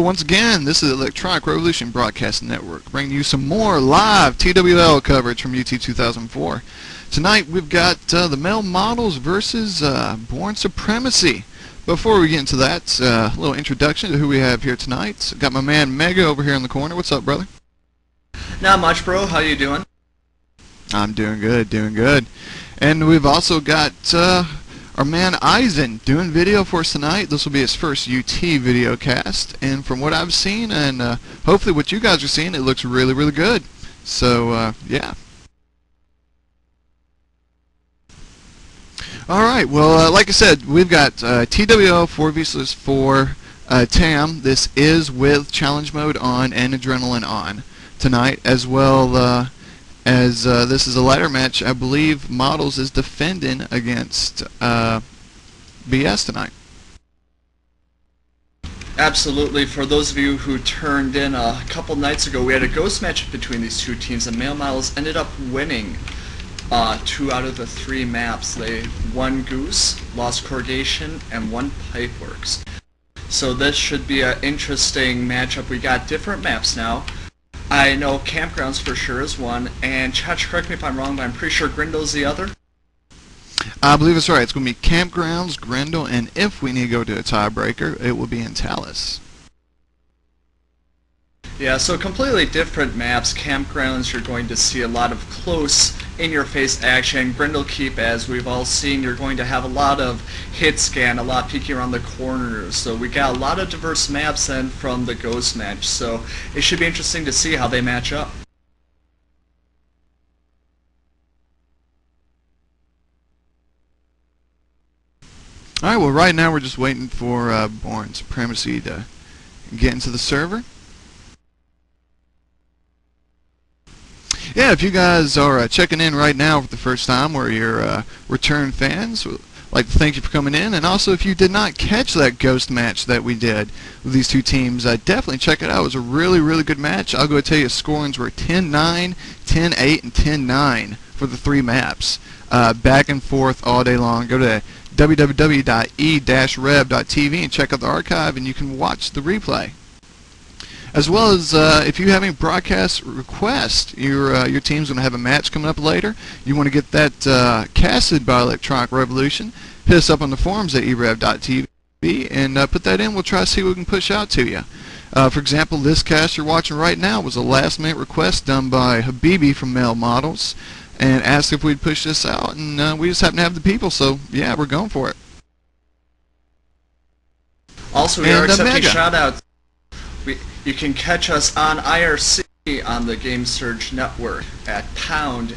once again, this is Electronic Revolution Broadcasting Network, bringing you some more live TWL coverage from UT 2004. Tonight we've got the male models versus Born Supremacy. Before we get into that, a little introduction to who we have here tonight. Got my man Mega over here in the corner. What's up, brother? Not much, bro. How you doing? I'm doing good, doing good. And we've also got our man Eisen doing video for us tonight. This will be his first UT video cast, and from what I've seen and hopefully what you guys are seeing, it looks really, really good. So yeah. Alright, well like I said, we've got TWL 4v4 TAM. This is with challenge mode on and adrenaline on tonight, as well as this is a ladder match. I believe Models is defending against BS tonight. Absolutely. For those of you who turned in a couple nights ago, we had a ghost match between these two teams, and Male Models ended up winning 2 out of the 3 maps. They won Goose, lost Corrugation, and won Pipeworks. So this should be an interesting matchup. We got different maps now. I know Campgrounds for sure is one, and Chach, correct me if I'm wrong, but I'm pretty sure Grindle's the other? I believe it's right. It's going to be Campgrounds, Grindle, and if we need to go to a tiebreaker, it will be in Talus. Yeah, so completely different maps. Campgrounds, you're going to see a lot of close, in-your-face action. Grindle Keep, as we've all seen, you're going to have a lot of hit scan, a lot peeking around the corners. So we got a lot of diverse maps in from the Ghost match. So it should be interesting to see how they match up. Alright, well right now we're just waiting for Born Supremacy to get into the server. Yeah, if you guys are checking in right now for the first time, or you're return fans, we'd like to thank you for coming in. And also, if you did not catch that ghost match that we did with these two teams, definitely check it out. It was a really, really good match. I'll go tell you, scorings were 10-9, 10-8, and 10-9 for the 3 maps. Back and forth all day long. Go to www.e-rev.tv and check out the archive, and you can watch the replay. As well as if you have any broadcast requests, your team's going to have a match coming up later. You want to get that casted by Electronic Revolution, hit us up on the forums at e-rev.tv and put that in. We'll try to see what we can push out to you. For example, this cast you're watching right now was a last-minute request done by Habibi from Male Models, and asked if we'd push this out, and we just happen to have the people, so yeah, we're going for it. Also, we are accepting shout-outs. You can catch us on IRC on the Game Surge Network at pound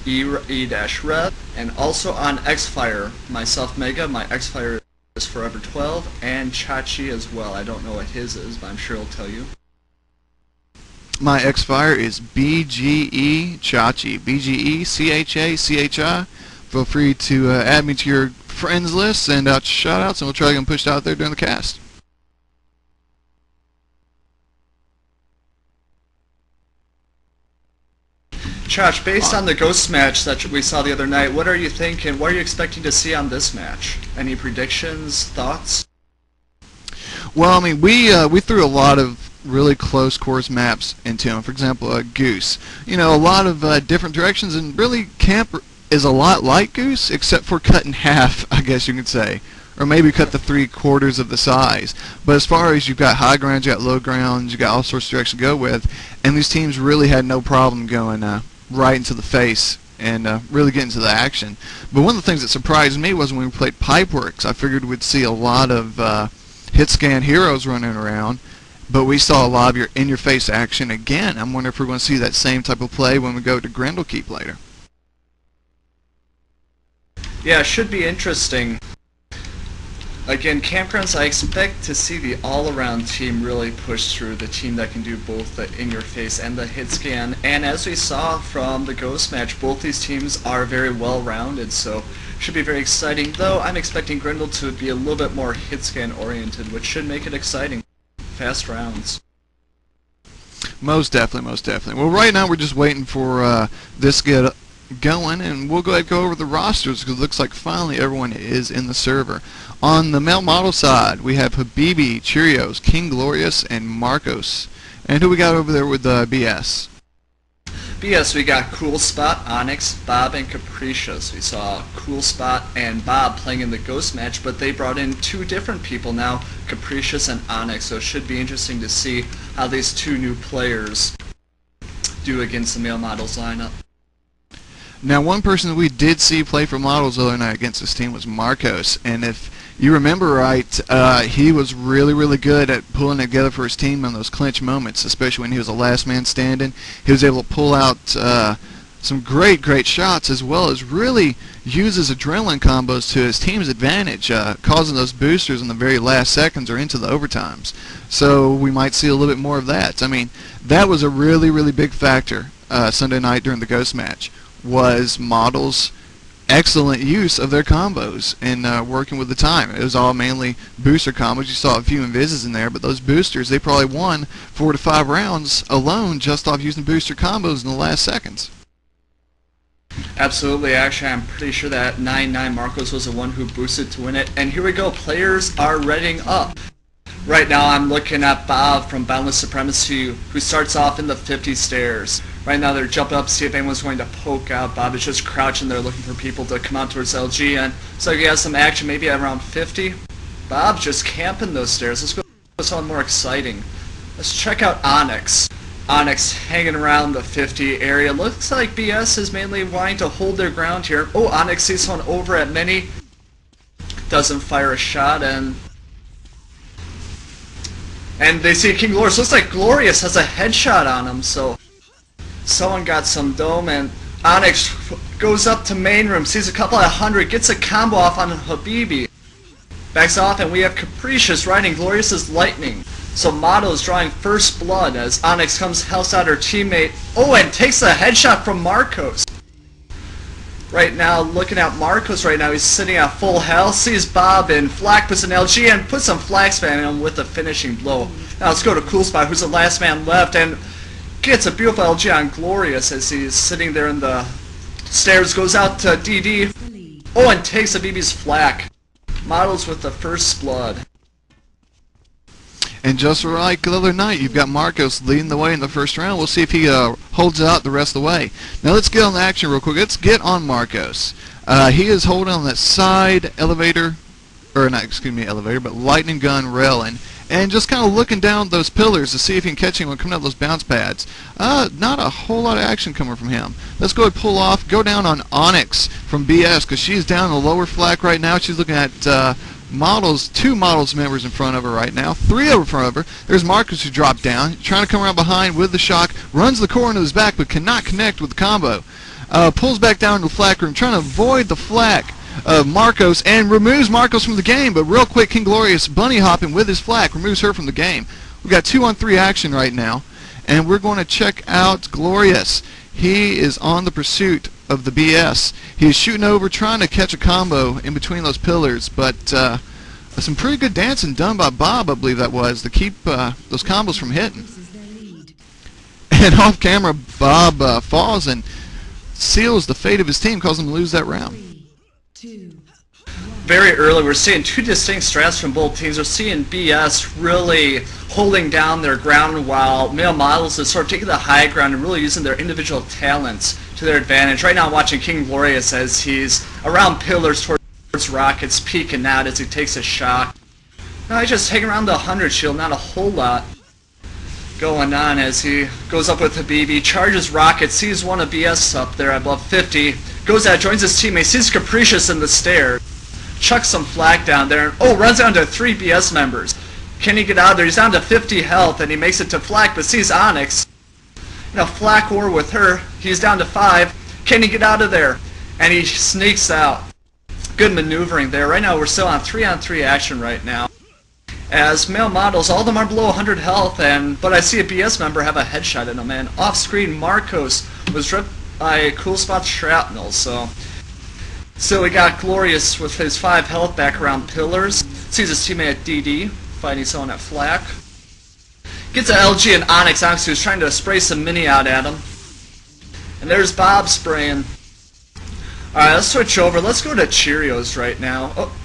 e-rev, and also on Xfire. Myself, Mega, my Xfire is Forever 12, and Chachi as well. I don't know what his is, but I'm sure he'll tell you. My Xfire is BGE Chachi, BGE-CHA-CHI. Feel free to add me to your friends list, send out shout-outs, and we'll try to get them pushed out there during the cast. Chach, based on the Ghost match that we saw the other night, what are you thinking? What are you expecting to see on this match? Any predictions, thoughts? Well, I mean, we threw a lot of really close course maps into them. For example, Goose. You know, a lot of different directions, and really Camp is a lot like Goose, except for cut in half, I guess you could say. Or maybe cut to 3/4 of the size. But as far as you've got high grounds, you've got low grounds, you've got all sorts of directions to go with, and these teams really had no problem going right into the face and really getting to the action. But one of the things that surprised me was when we played Pipeworks. I figured we'd see a lot of hit scan heroes running around, but we saw a lot of your in-your-face action again. I'm wondering if we're going to see that same type of play when we go to Grindle Keep later. Yeah, it should be interesting. Again, Campgrounds, I expect to see the all-around team really push through, the team that can do both the in-your-face and the hit scan. And as we saw from the Ghost match, both these teams are very well-rounded, so should be very exciting. Though I'm expecting Grindle to be a little bit more hit scan oriented, which should make it exciting. Fast rounds. Most definitely, most definitely. Well, right now we're just waiting for this to get going, and we'll go ahead and go over the rosters because it looks like finally everyone is in the server. On the male model side, we have Habibi, Cheerios, King Glorious, and Marcos. And who we got over there with BS? BS, we got Cool Spot, Onyx, Bob, and Capricious. We saw Cool Spot and Bob playing in the Ghost match, but they brought in two different people now, Capricious and Onyx, so it should be interesting to see how these two new players do against the male models lineup. Now, one person that we did see play for models the other night against this team was Marcos, and if you remember right, he was really good at pulling together for his team on those clinch moments, especially when he was the last man standing. He was able to pull out some great shots, as well as really use his adrenaline combos to his team's advantage, causing those boosters in the very last seconds or into the overtimes. So we might see a little bit more of that. I mean, that was a really big factor Sunday night during the Ghost match, was models' excellent use of their combos and working with the time. It was all mainly booster combos. You saw a few invises in there, but those boosters, they probably won 4 to 5 rounds alone just off using booster combos in the last seconds. Absolutely. Actually, I'm pretty sure that 9-9 Marcos was the one who boosted to win it. And here we go. Players are readying up. Right now I'm looking at Bob from Boundless Supremacy, who starts off in the 50 stairs. Right now they're jumping up to see if anyone's going to poke out. Bob is just crouching there looking for people to come out towards LG, and so he has some action maybe at around 50. Bob's just camping those stairs. Let's go with something more exciting. Let's check out Onyx. Onyx hanging around the 50 area. Looks like BS is mainly wanting to hold their ground here. Oh, Onyx sees someone over at Mini. Doesn't fire a shot, and they see King Glorious. Looks like Glorious has a headshot on him, so someone got some dome, and Onyx goes up to main room, sees a couple of 100, gets a combo off on Habibi. Backs off, and we have Capricious riding Glorious's lightning. So Motto is drawing first blood as Onyx comes, helps out her teammate. Oh, and takes a headshot from Marcos. Right now, looking at Marcos right now, he's sitting at full health, sees Bob and Flak puts an LG and puts some flag spam in him with a finishing blow. Now let's go to Cool Spot, who's the last man left, and gets a beautiful LG on Glorious as he's sitting there in the stairs, goes out to DD. Oh, and takes a BB's Flak. Models with the first blood. And just like the other night, you've got Marcos leading the way in the first round. We'll see if he holds out the rest of the way. Now let's get on the action real quick. Let's get on Marcos. He is holding on that side elevator, or not, excuse me, elevator, but lightning gun railing, and just kind of looking down those pillars to see if he can catch anyone coming out those bounce pads. Not a whole lot of action coming from him. Let's go ahead and pull off, go down on Onyx from BS, because she's down in the lower flak right now. She's looking at two models members in front of her right now, 3 over in front of her. There's Marcus who dropped down, trying to come around behind with the shock, runs the core into his back but cannot connect with the combo. Pulls back down to the flak room, trying to avoid the flak of Marcos, and removes Marcos from the game, but real quick King Glorious bunny hopping with his flak, removes her from the game. We've got 2-on-3 action right now, and we're going to check out Glorious. He is on the pursuit of the BS. He's shooting over, trying to catch a combo in between those pillars, but some pretty good dancing done by Bob, I believe that was, to keep those combos from hitting. And off camera, Bob falls and seals the fate of his team, causing him to lose that round. Very early, we're seeing 2 distinct strats from both teams. We're seeing BS really holding down their ground, while male models is sort of taking the high ground and really using their individual talents to their advantage. Right now I'm watching King Glorious as he's around pillars towards Rockets, peeking out as he takes a shot. Now he's just hanging around the 100 shield, not a whole lot going on as he goes up with Habibi, charges Rockets, sees one of BS up there above 50, goes out, joins his teammate, sees Capricious in the stairs, chucks some flak down there, and runs down to 3 BS members. Can he get out of there? He's down to 50 health, and he makes it to flak, but sees Onyx. Now flak war with her, he's down to 5. Can he get out of there? And he sneaks out. Good maneuvering there. Right now we're still on 3-on-3 action right now. As male models, all of them are below 100 health, but I see a BS member have a headshot in him, and off screen Marcos was ripped by a Cool Spot shrapnel, so we got Glorious with his 5 health back around pillars. Sees his teammate at DD, fighting someone at flak. Gets an LG and Onyx who's trying to spray some mini out at him. And there's Bob spraying Alright, let's switch over. Let's go to Cheerios right now. Oh,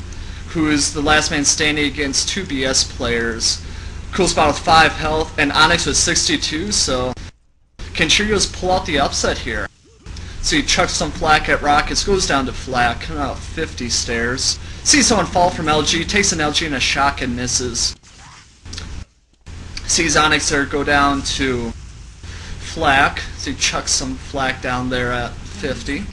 who is the last man standing against 2 BS players. Cool Spot with 5 health, and Onyx with 62, so can Cheerios pull out the upset here? So he chucks some flak at Rockets, goes down to flak, coming out 50 stairs. Sees someone fall from LG, takes an LG and a shock and misses. Sees Onyx there go down to flak, so he chucks some flak down there at 50.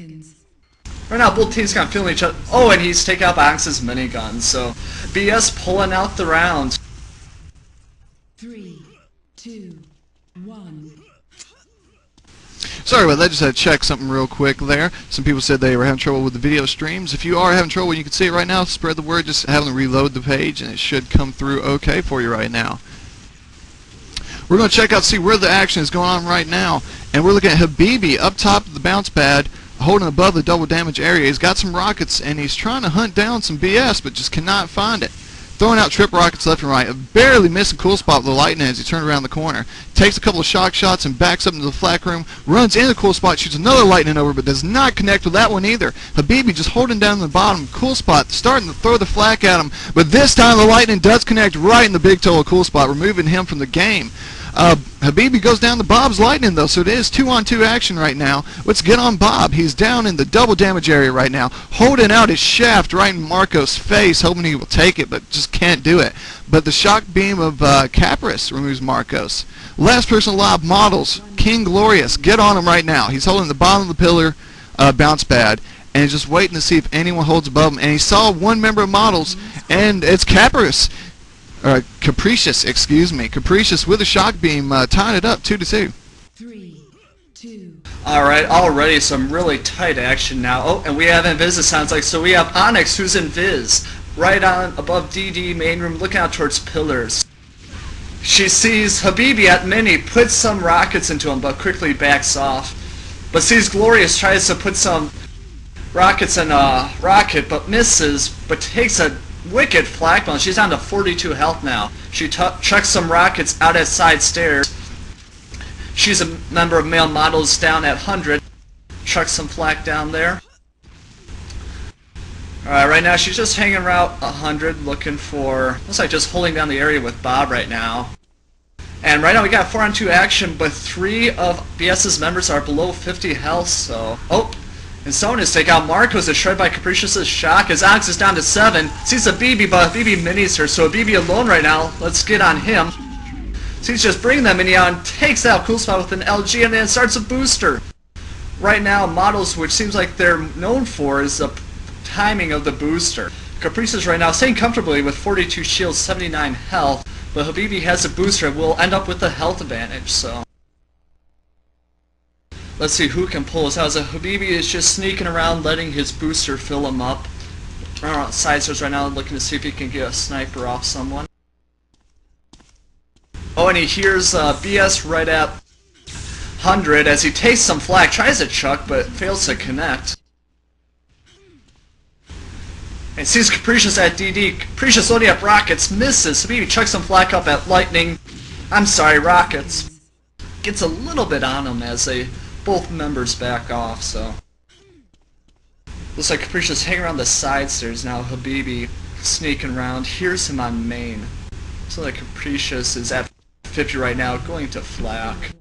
Right now both teams kind of feeling each other. Oh, and he's taking out Onyx's minigun, so BS pulling out the round. 3, 2, 1. Sorry about that, just had to check something real quick there. Some people said they were having trouble with the video streams. If you are having trouble, you can see it right now. Spread the word, just have them reload the page, and it should come through okay for you right now. We're going to check out, see where the action is going on right now. And we're looking at Habibi up top of the bounce pad, holding above the double damage area. He's got some rockets, and he's trying to hunt down some BS, but just cannot find it. Throwing out trip rockets left and right, barely missing Cool Spot with the lightning as he turned around the corner. Takes a couple of shock shots and backs up into the flak room, runs into Cool Spot, shoots another lightning over, but does not connect with that one either. Habibi just holding down the bottom. Cool Spot starting to throw the flak at him, but this time the lightning does connect right in the big toe of Cool Spot, removing him from the game. Habibi goes down to Bob's lightning though, so it is 2-on-2 action right now. Let's get on Bob. He's down in the double damage area right now, holding out his shaft right in Marco's face, hoping he will take it, but just can't do it. But the shock beam of Capris removes Marcos. Last person alive, Models, King Glorious. Get on him right now. He's holding the bottom of the pillar bounce pad, and he's just waiting to see if anyone holds above him. And he saw one member of Models, and it's Capris. Capricious, excuse me. Capricious with a shock beam, tying it up 2-2. 3, 2. Alright, already some really tight action now. Oh, and we have Invis, it sounds like. So we have Onyx, who's Invis, right on above DD main room, looking out towards pillars. She sees Habibi at mini, puts some rockets into him, but quickly backs off. But sees Glorious, tries to put some rockets in a rocket, but misses, but takes a wicked flak bomb. She's down to 42 health now. She chucks some rockets out at side stairs. She's a member of Male Models down at 100. Chucks some flak down there. Alright, right now she's just hanging around 100 looking for... looks like just holding down the area with Bob right now. And right now we got 4-on-2 action, but 3 of BS's members are below 50 health, so... oh! And someone is take out Marcos is shredded by Capricious' shock as Onyx is down to 7. Sees a BB, but BB minis her, so a BB alone right now. Let's get on him. So he's just bringing that mini on, takes out Cool Spot with an LG, and then starts a booster. Right now, Models, which seems like they're known for, is the timing of the booster. Capricious right now staying comfortably with 42 shields, 79 health, but Habibi has a booster and will end up with the health advantage, so... let's see who can pull us out. So Habibi is just sneaking around, letting his booster fill him up. Around side stairs right now, looking to see if he can get a sniper off someone. Oh, and he hears BS right at 100 as he takes some flak, tries to chuck, but fails to connect. And sees Capricious at DD. Capricious loading up rockets, misses. Habibi chucks some flak up at lightning. I'm sorry, rockets. Gets a little bit on him as they both members back off, so... looks like Capricious hanging around the side stairs now. Habibi sneaking around, hears him on main. So like Capricious is at 50 right now, going to flak.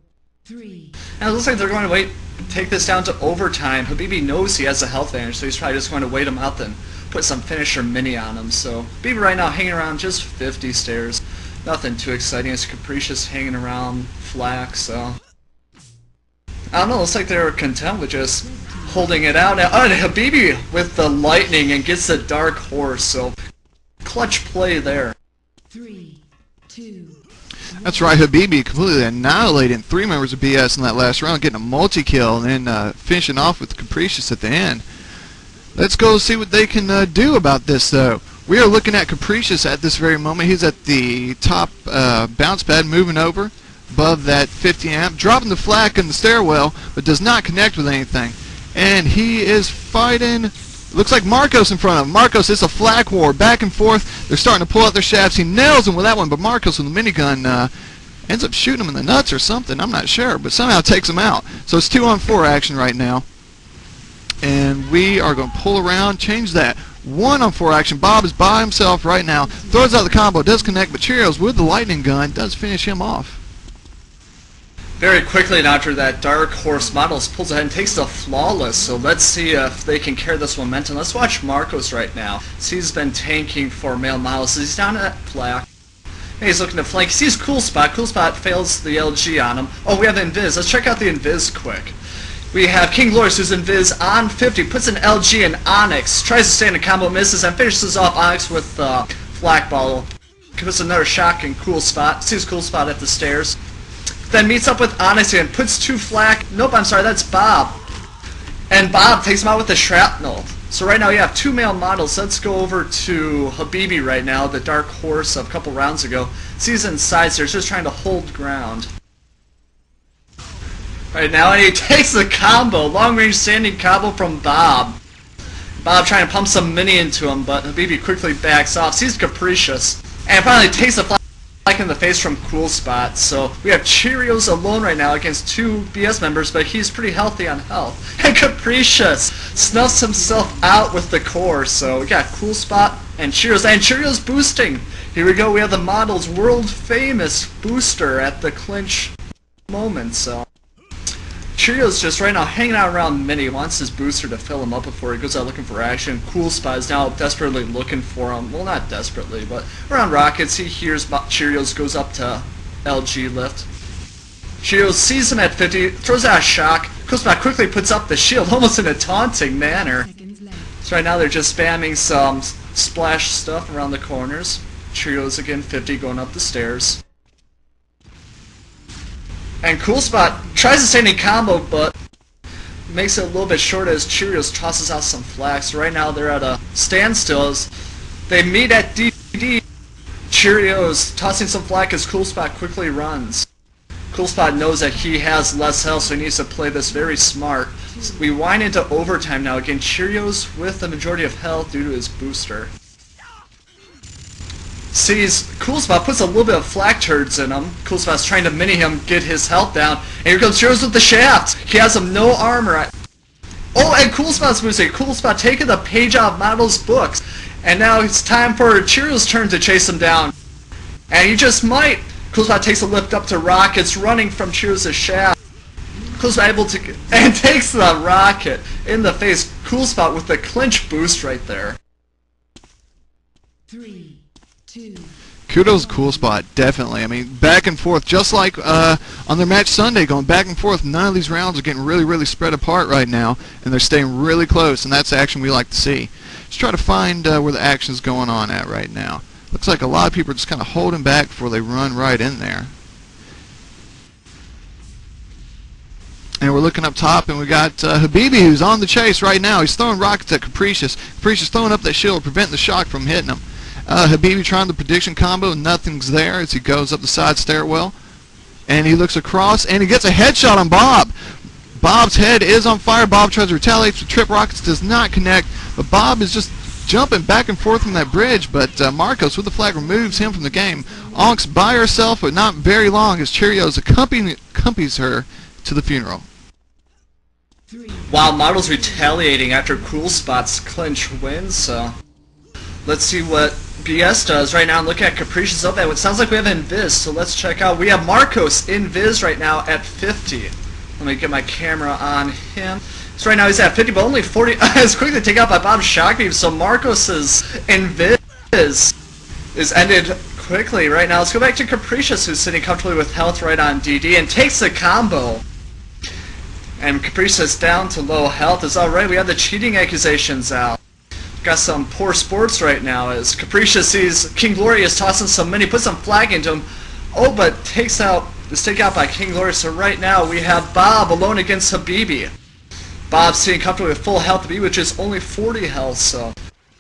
3. And it looks like they're going to take this down to overtime. Habibi knows he has a health advantage, so he's probably just going to wait him out and put some finisher mini on him. So Habibi right now hanging around just 50 stairs. Nothing too exciting. It's Capricious hanging around flak, so... I don't know, looks like they're content with just holding it out. And Habibi with the lightning and gets the dark horse, so clutch play there. 3, 2. That's right, Habibi completely annihilating 3 members of BS in that last round, getting a multi-kill, and then finishing off with Capricious at the end. Let's go see what they can do about this, though. We are looking at Capricious at this very moment. He's at the top bounce pad, moving over above that 50 amp, dropping the flak in the stairwell, but does not connect with anything. And he is fighting, looks like Marcos in front of him. Marcos, it's a flak war, back and forth. They're starting to pull out their shafts. He nails him with that one, but Marcos with the minigun ends up shooting him in the nuts or something. I'm not sure, but somehow takes him out. So it's 2-on-4 action right now. And we are going to pull around, change that. 1-on-4 action. Bob is by himself right now. Throws out the combo, does connect, but Cheerios with the lightning gun does finish him off. Very quickly and after that, Dark Horse Models pulls ahead and takes the flawless. So let's see if they can carry this momentum. Let's watch Marcos right now. So he's been tanking for male models. He's down at flak. And he's looking to flank. He sees Cool Spot. Cool Spot fails the LG on him. Oh, we have Invis. Let's check out the Invis quick. We have King Glorious who's Invis on 50. Puts an LG in Onyx. Tries to stay in a combo, misses, and finishes off Onyx with Flak Ball. Puts another shock in Cool Spot. Sees Cool Spot at the stairs. Then meets up with Onyx and puts 2 flak. Nope, I'm sorry, that's Bob. And Bob takes him out with the shrapnel. So right now you have 2 male models. Let's go over to Habibi right now, the Dark Horse of a couple rounds ago. Sees inside stairs, just trying to hold ground. Right now, and he takes the combo, long-range standing combo from Bob. Bob trying to pump some mini into him, but Habibi quickly backs off. Sees Capricious, and finally takes the flak in the face from Cool Spot. So we have Cheerios alone right now against 2 BS members, but he's pretty healthy on health. And Capricious snuffs himself out with the core. So we got Cool Spot and Cheerios boosting. Here we go, we have the model's world famous booster at the clinch moment. So Cheerios just right now hanging out around mini, wants his booster to fill him up before he goes out looking for action. Cool Spot is now desperately looking for him. Well, not desperately, but around Rockets, he hears Cheerios, goes up to LG lift. Cheerios sees him at 50, throws out a shock. Cool Spot quickly puts up the shield, almost in a taunting manner. So right now they're just spamming some splash stuff around the corners. Cheerios again 50 going up the stairs. And Cool Spot tries to stay in a combo, but makes it a little bit short as Cheerios tosses out some flags. So right now they're at a standstill as they meet at DD. Cheerios tossing some flak as Cool Spot quickly runs. Cool Spot knows that he has less health, so he needs to play this very smart. So we wind into overtime now. Again, Cheerios with the majority of health due to his booster. Sees Cool Spot, puts a little bit of flak turds in him. Cool Spot's trying to mini him, get his health down. And here comes Cheerios with the shaft. He has him no armor. Oh, and Cool Spot's boosting. Cool Spot taking the page out of Model's books. And now it's time for Cheerios' turn to chase him down. And he just might. Cool Spot takes a lift up to Rockets, running from Cheerios' shaft. Cool Spot able to, and takes the Rocket in the face. Cool Spot with the clinch boost right there. 3, 2. Kudos Cool Spot, definitely. I mean, back and forth, just like on their match Sunday, going back and forth. None of these rounds are getting really spread apart right now, and they're staying really close, and that's the action we like to see. Let's try to find where the action's going on at right now. Looks like a lot of people are just kind of holding back before they run right in there. And we're looking up top, and we got Habibi, who's on the chase right now. He's throwing rockets at Capricious. Capricious throwing up that shield, preventing the shock from hitting him. Habibi trying the prediction combo, nothing's there as he goes up the side stairwell. And he looks across, and he gets a headshot on Bob. Bob's head is on fire. Bob tries to retaliate for trip rockets, does not connect. But Bob is just jumping back and forth from that bridge, but Marcos with the flag removes him from the game. Onyx by herself, but not very long, as Cheerios accompanies her to the funeral. While Model's retaliating after Cool Spot's clinch wins, so let's see what BS does right now. Look at Capricious up there. It sounds like we have Invis, so let's check out. We have Marcos Invis right now at 50. Let me get my camera on him. So right now he's at 50, but only 40. It's quickly taken out by Bob's shock beam, so Marcos's Invis is ended quickly right now. Let's go back to Capricious, who's sitting comfortably with health right on DD, and takes the combo. And Capricious down to low health is alright. We have the cheating accusations out. Got some poor sports right now as Capricious sees King Glorious tossing some mini, puts some flag into him. Oh, but takes out is taken out by King Glorious. So right now we have Bob alone against Habibi. Bob sitting comfortably with full health, Habibi, which is only 40 health. So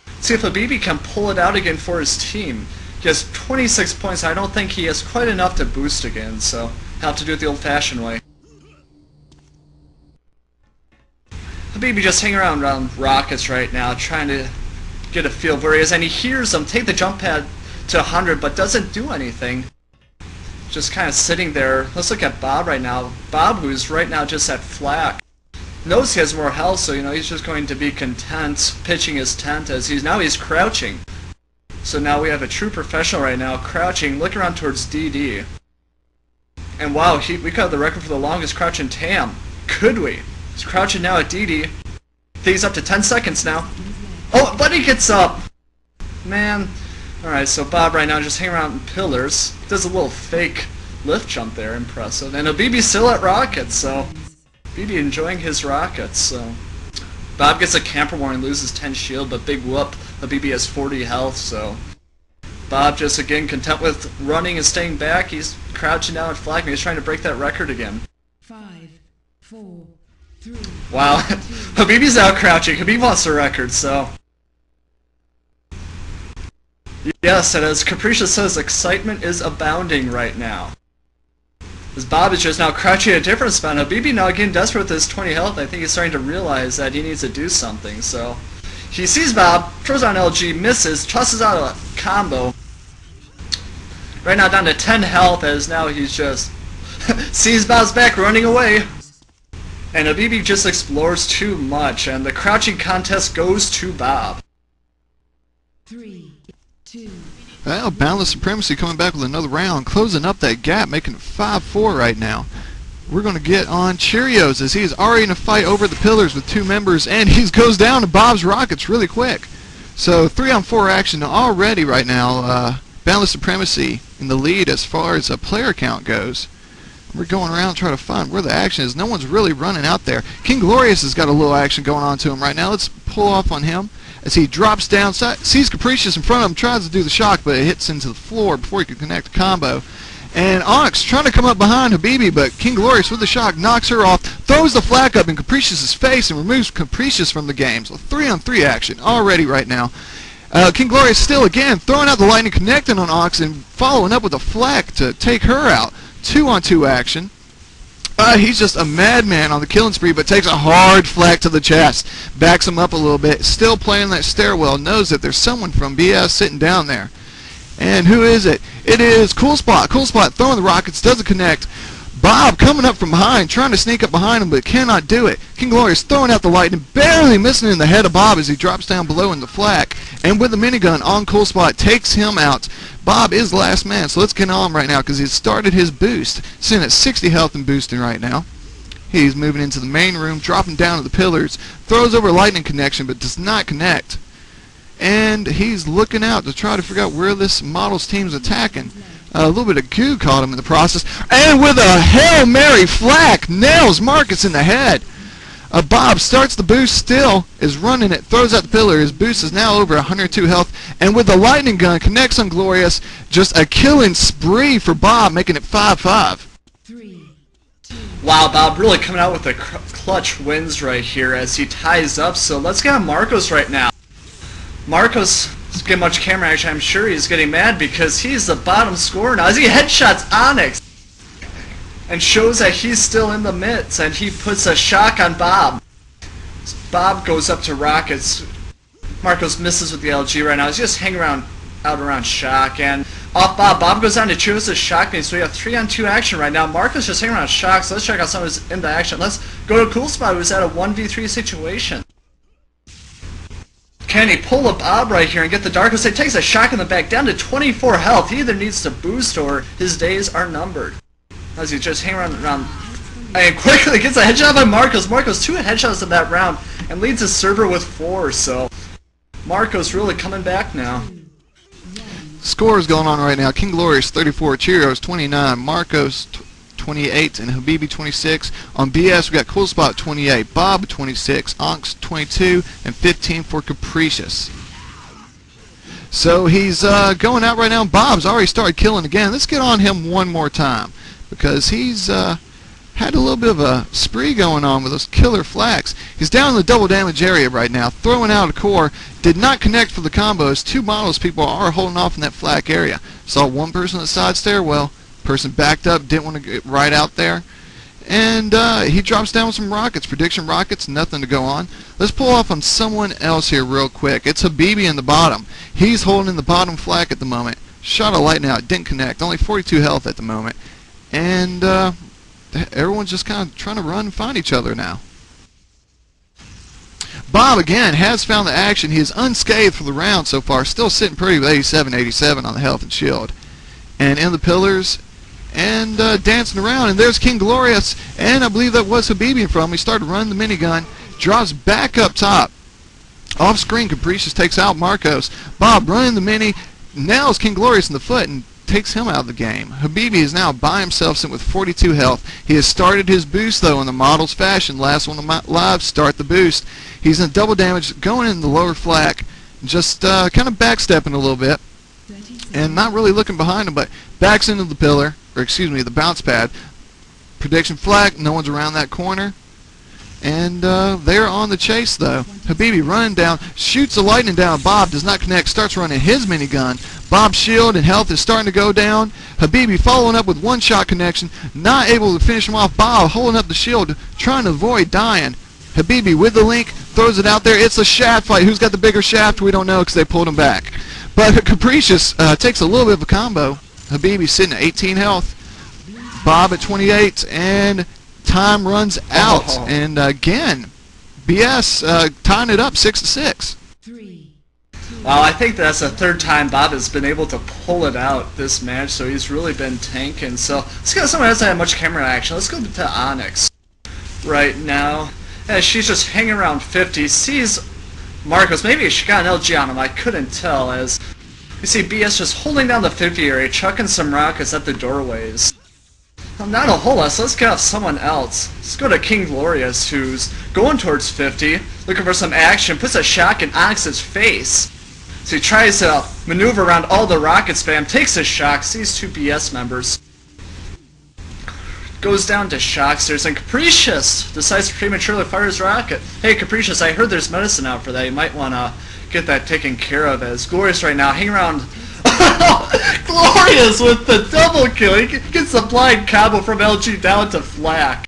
let's see if Habibi can pull it out again for his team. He has 26 points. I don't think he has quite enough to boost again, so he'll have to do it the old-fashioned way. Habibi just hanging around Rockets right now, trying to get a feel of where he is, and he hears them take the jump pad to 100, but doesn't do anything. Just kind of sitting there. Let's look at Bob right now. Bob, who's right now just at flak. knows he has more health, so he's just going to be content pitching his tent as he's crouching. So now we have a true professional right now crouching, looking around towards DD. And wow, we could have the record for the longest crouch in TAM. Could we? He's crouching now at DD. I think he's up to 10 seconds now. Oh, but he gets up! Man. Alright, so Bob right now just hanging around in pillars. Does a little fake lift jump there, impressive. And BB's still at rockets, so BB enjoying his rockets, so Bob gets a camper warning, loses 10 shield, but big whoop. BB has 40 health, so Bob just again content with running and staying back. He's crouching down and flagging. He's trying to break that record again. 5, 4, 3. Wow. Habib's out crouching. Habib wants the record, so yes, and as Capricious says, excitement is abounding right now. As Bob is just now crouching at a different spot. Habibi now getting desperate with his 20 health. I think he's starting to realize that he needs to do something, so he sees Bob, throws on LG, misses, tosses out a combo. Right now down to 10 health as now he's just sees Bob's back running away. And Habibi just explores too much and the crouching contest goes to Bob. 3, 2. Well, Boundless Supremacy coming back with another round, closing up that gap, making it 5-4 right now. We're going to get on Cheerios as he is already in a fight over the pillars with 2 members, and he goes down to Bob's Rockets really quick. So 3-on-4 action already right now. Boundless Supremacy in the lead as far as a player count goes. We're going around trying to find where the action is. No one's really running out there. King Glorious has got a little action going on to him right now. Let's pull off on him as he drops down, sees Capricious in front of him, tries to do the shock, but it hits into the floor before he can connect the combo. And Onyx trying to come up behind Habibi, but King Glorious with the shock knocks her off, throws the flak up in Capricious's face, and removes Capricious from the game. So 3-on-3 action already right now. King Glorious still again throwing out the lightning, connecting on Onyx, and following up with a flak to take her out. 2-on-2 action. He's just a madman on the killing spree, but takes a hard flak to the chest. Backs him up a little bit. Still playing that stairwell. Knows that there's someone from BS sitting down there. And who is it? It is Cool Spot. Cool Spot throwing the rockets. Doesn't connect. Bob coming up from behind, trying to sneak up behind him, but cannot do it. King Glorious throwing out the lightning, barely missing in the head of Bob as he drops down below in the flak. And with the minigun on Cool Spot, takes him out. Bob is last man, so let's get on him right now because he's started his boost. Sitting at 60 health and boosting right now. He's moving into the main room, dropping down to the pillars, throws over a lightning connection, but does not connect. And he's looking out to try to figure out where this model's team's attacking. A little bit of goo caught him in the process. And with a Hail Mary flak, nails Marcus in the head. Bob starts the boost still, is running it, throws out the pillar. His boost is now over 102 health. And with the lightning gun, connects on Glorious. Just a killing spree for Bob, making it 5-5. 3, 2. Wow, Bob really coming out with the clutch wins right here as he ties up. So let's get on Marcos right now. Marcos doesn't get much camera action. I'm sure he's getting mad because he's the bottom scorer now as he headshots Onyx and shows that he's still in the midst, and he puts a shock on Bob. So Bob goes up to rockets. Marcos misses with the LG right now. He's just hanging out around shock, and off Bob. Bob goes down to choose the shock, so we have 3-on-2 action right now. Marcos just hanging around shock, so let's check out someone who's in the action. Let's go to Cool Spot, who's at a 1v3 situation. Can he pull a Bob right here and get the Darkest? He takes a shock in the back, down to 24 health. He either needs to boost or his days are numbered. As he just hang around and quickly gets a headshot by Marcos. Marcos 2 headshots in that round and leads his server with 4. So Marcos really coming back now. Scores going on right now. King Glorious 34, Cheerios 29, Marcos 28, and Habibi 26. On BS we got Cool Spot 28, Bob 26, Onks 22, and 15 for Capricious. So he's going out right now. Bob's already started killing again. Let's get on him one more time because he's had a little bit of a spree going on with those killer flaks. He's down in the double damage area right now, throwing out a core. Did not connect for the combos. 2 models people are holding off in that flak area. Saw one person at the side stairwell. Person backed up, didn't want to get right out there. And he drops down with some rockets. Prediction rockets, nothing to go on. Let's pull off on someone else here real quick. It's Habibi in the bottom. He's holding the bottom flak at the moment. Shot a lightning out, didn't connect. Only 42 health at the moment. And everyone's just kind of trying to run and find each other now. Bob again has found the action. He is unscathed for the round so far, still sitting pretty with 87 on the health and shield. And in the pillars and dancing around, and there's King Glorious, and I believe that was Habibi in front of him. He started running the minigun, drops back up top. Off screen, Capricious takes out Marcos. Bob running the mini, nails King Glorious in the foot and takes him out of the game. Habibi is now by himself, sitting with 42 health. He has started his boost though in the Models fashion. Last one live, start the boost. He's in double damage, going in the lower flak, just kind of backstepping a little bit, and not really looking behind him, but backs into the pillar, or excuse me, the bounce pad. Prediction flak, no one's around that corner. And they're on the chase though. Habibi running down, shoots the lightning down. Bob does not connect, starts running his minigun. Bob's shield and health is starting to go down. Habibi following up with one shot connection, not able to finish him off. Bob holding up the shield, trying to avoid dying. Habibi with the link, throws it out there. It's a shaft fight. Who's got the bigger shaft? We don't know because they pulled him back. But Capricious takes a little bit of a combo. Habibi sitting at 18 health. Bob at 28, and time runs out, and again, BS tying it up 6-6. Well, I think that's the third time Bob has been able to pull it out this match, so he's really been tanking. So let's go to someone else that had much camera action. Let's go to Onyx right now. Yeah, she's just hanging around 50, sees Marcos. Maybe she got an LG on him, I couldn't tell, as you see BS just holding down the 50 area, chucking some rockets at the doorways. Not a whole lot, so let's get off someone else. Let's go to King Glorious, who's going towards 50, looking for some action, puts a shock in Onyx's face. So he tries to maneuver around all the rocket spam, takes a shock, sees two BS members. Goes down to Shocksters, and Capricious decides to prematurely fire his rocket. Hey Capricious, I heard there's medicine out for that. You might want to get that taken care of, as Glorious right now hanging around. Glorious with the double kill. He gets the blind combo from LG down to flak.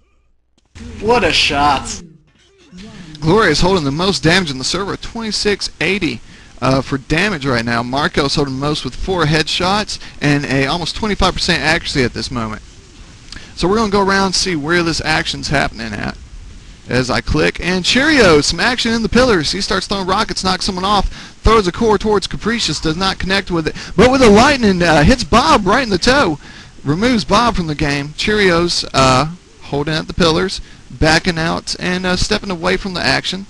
What a shot. Glorious holding the most damage in the server, 2680 for damage right now. Marcos holding the most with 4 headshots and a almost 25% accuracy at this moment. So we're going to go around and see where this action's happening at. As I click, and Cheerios, some action in the pillars. He starts throwing rockets, knocks someone off, throws a core towards Capricious, does not connect with it, but with the lightning hits Bob right in the toe, removes Bob from the game. Cheerios holding at the pillars, backing out and stepping away from the action.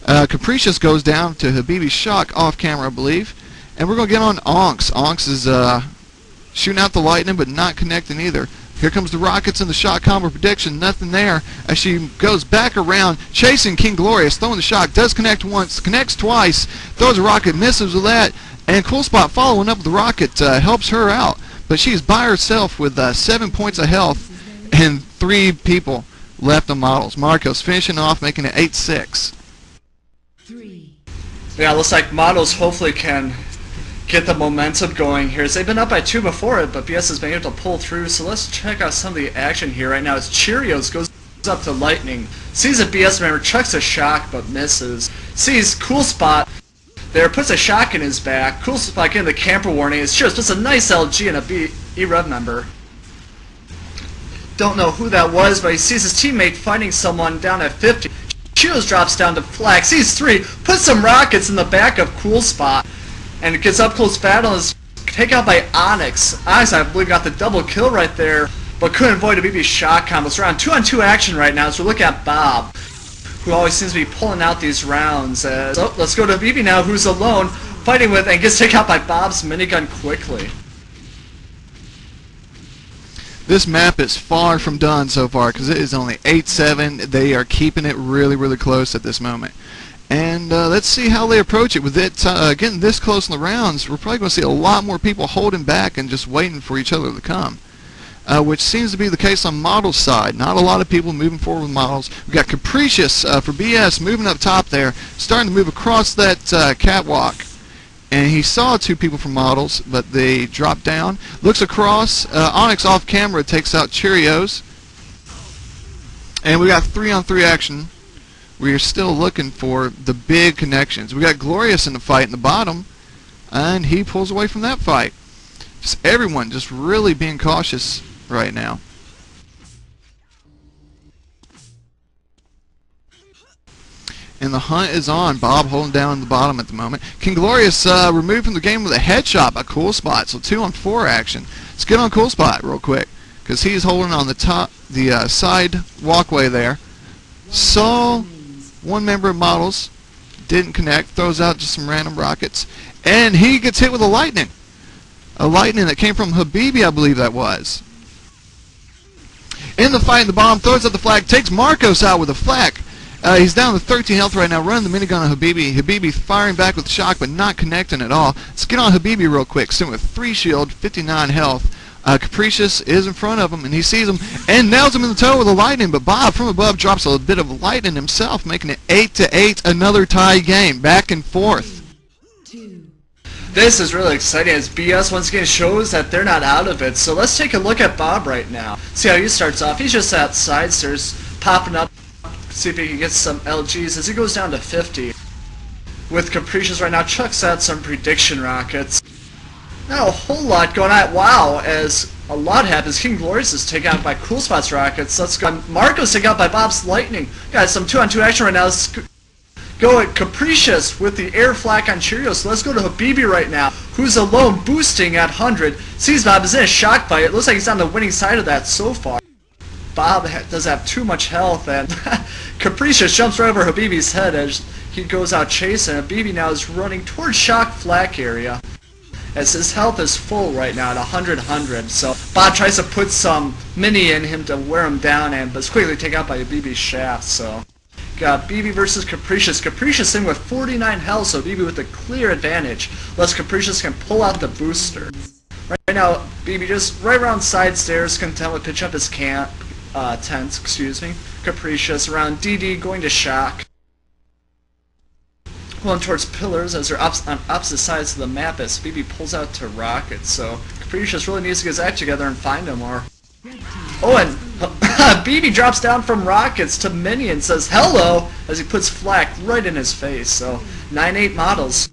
Capricious goes down to Habibi's shock off camera, I believe, and we're going to get on Onks. Onks is shooting out the lightning but not connecting either. Here comes the rockets and the shot combo prediction. Nothing there as she goes back around, chasing King Glorious, throwing the shock. Does connect once, connects twice, throws a rocket, misses with that. And Cool Spot following up with the rocket helps her out. But she's by herself with 7 points of health and 3 people left on Models. Marcos finishing off, making it 8-6. Yeah, looks like Models hopefully can get the momentum going here. They've been up by 2 before it, but BS has been able to pull through. So let's check out some of the action here right now as Cheerios goes up to Lightning, sees a BS member, chucks a shock but misses, sees Cool Spot there, puts a shock in his back. Cool Spot getting the camper warning as Cheerios puts a nice LG and a e-rev member. Don't know who that was, but he sees his teammate fighting someone down at 50. Cheerios drops down to flag, sees 3, puts some rockets in the back of Cool Spot, and it gets up close battle and is taken out by Onyx. Onyx, I believe, got the double kill right there, but couldn't avoid a BB shot combo. So we're on 2-on-2 action right now, so we're looking at Bob, who always seems to be pulling out these rounds. So let's go to BB now, who's alone, fighting with, and gets taken out by Bob's minigun quickly. This map is far from done so far because it is only 8-7. They are keeping it really, really close at this moment. And let's see how they approach it. With it getting this close in the rounds, we're probably going to see a lot more people holding back and just waiting for each other to come, which seems to be the case on Models' side. Not a lot of people moving forward with Models. We've got Capricious for BS moving up top there, starting to move across that catwalk. And he saw 2 people from Models, but they dropped down. Looks across. Onyx off camera takes out Cheerios. And we got 3-on-3 action. We are still looking for the big connections. We got Glorious in the fight in the bottom, and he pulls away from that fight. Just everyone just really being cautious right now. And the hunt is on. Bob holding down the bottom at the moment. King Glorious removed from the game with a headshot by Cool Spot. So 2-on-4 action. Let's get on Cool Spot real quick, because he's holding on the side walkway there. Saw one member of Models, didn't connect, throws out just some random rockets, and he gets hit with a lightning. A lightning that came from Habibi, I believe that was. In the fight, the bomb throws out the flag, takes Marcos out with a flak. He's down to 13 health right now, running the minigun on Habibi. Habibi firing back with shock, but not connecting at all. Let's get on Habibi real quick. Sitting with 3 shield, 59 health. Capricious is in front of him, and he sees him and nails him in the toe with a lightning. But Bob from above drops a bit of lightning himself, making it 8-8. Another tie game, back and forth. This is really exciting as BS once again shows that they're not out of it. So let's take a look at Bob right now. See how he starts off. He's just outside stairs, popping up. See if he can get some LGs as he goes down to 50. With Capricious right now, chucks out some prediction rockets. Not a whole lot going on. Wow, as a lot happens. King Glorious is taken out by Cool Spot's rockets. Let's go. Marco's taken out by Bob's lightning. Got some 2-on-2 action right now. Let's go at Capricious with the air flak on Cheerios. So let's go to Habibi right now, who's alone boosting at 100. Sees Bob is in a shock fight. It looks like he's on the winning side of that so far. Bob does have too much health, and Capricious jumps right over Habibi's head as he goes out chasing. Habibi now is running towards shock flak area, as his health is full right now at 100. So Bob tries to put some mini in him to wear him down, but is quickly taken out by Habibi's shaft. So got BB versus Capricious. Capricious in with 49 health, so BB with a clear advantage. Less Capricious can pull out the booster. Right now, BB just right around side stairs, content with pitch up his tent, Capricious around DD going to shock. Going towards pillars as they're on opposite sides of the map as BB pulls out to rockets. So Capricious really needs to get his act together and find him more. Oh, and BB drops down from rockets to Mini and says hello as he puts flak right in his face. So 9-8 Models.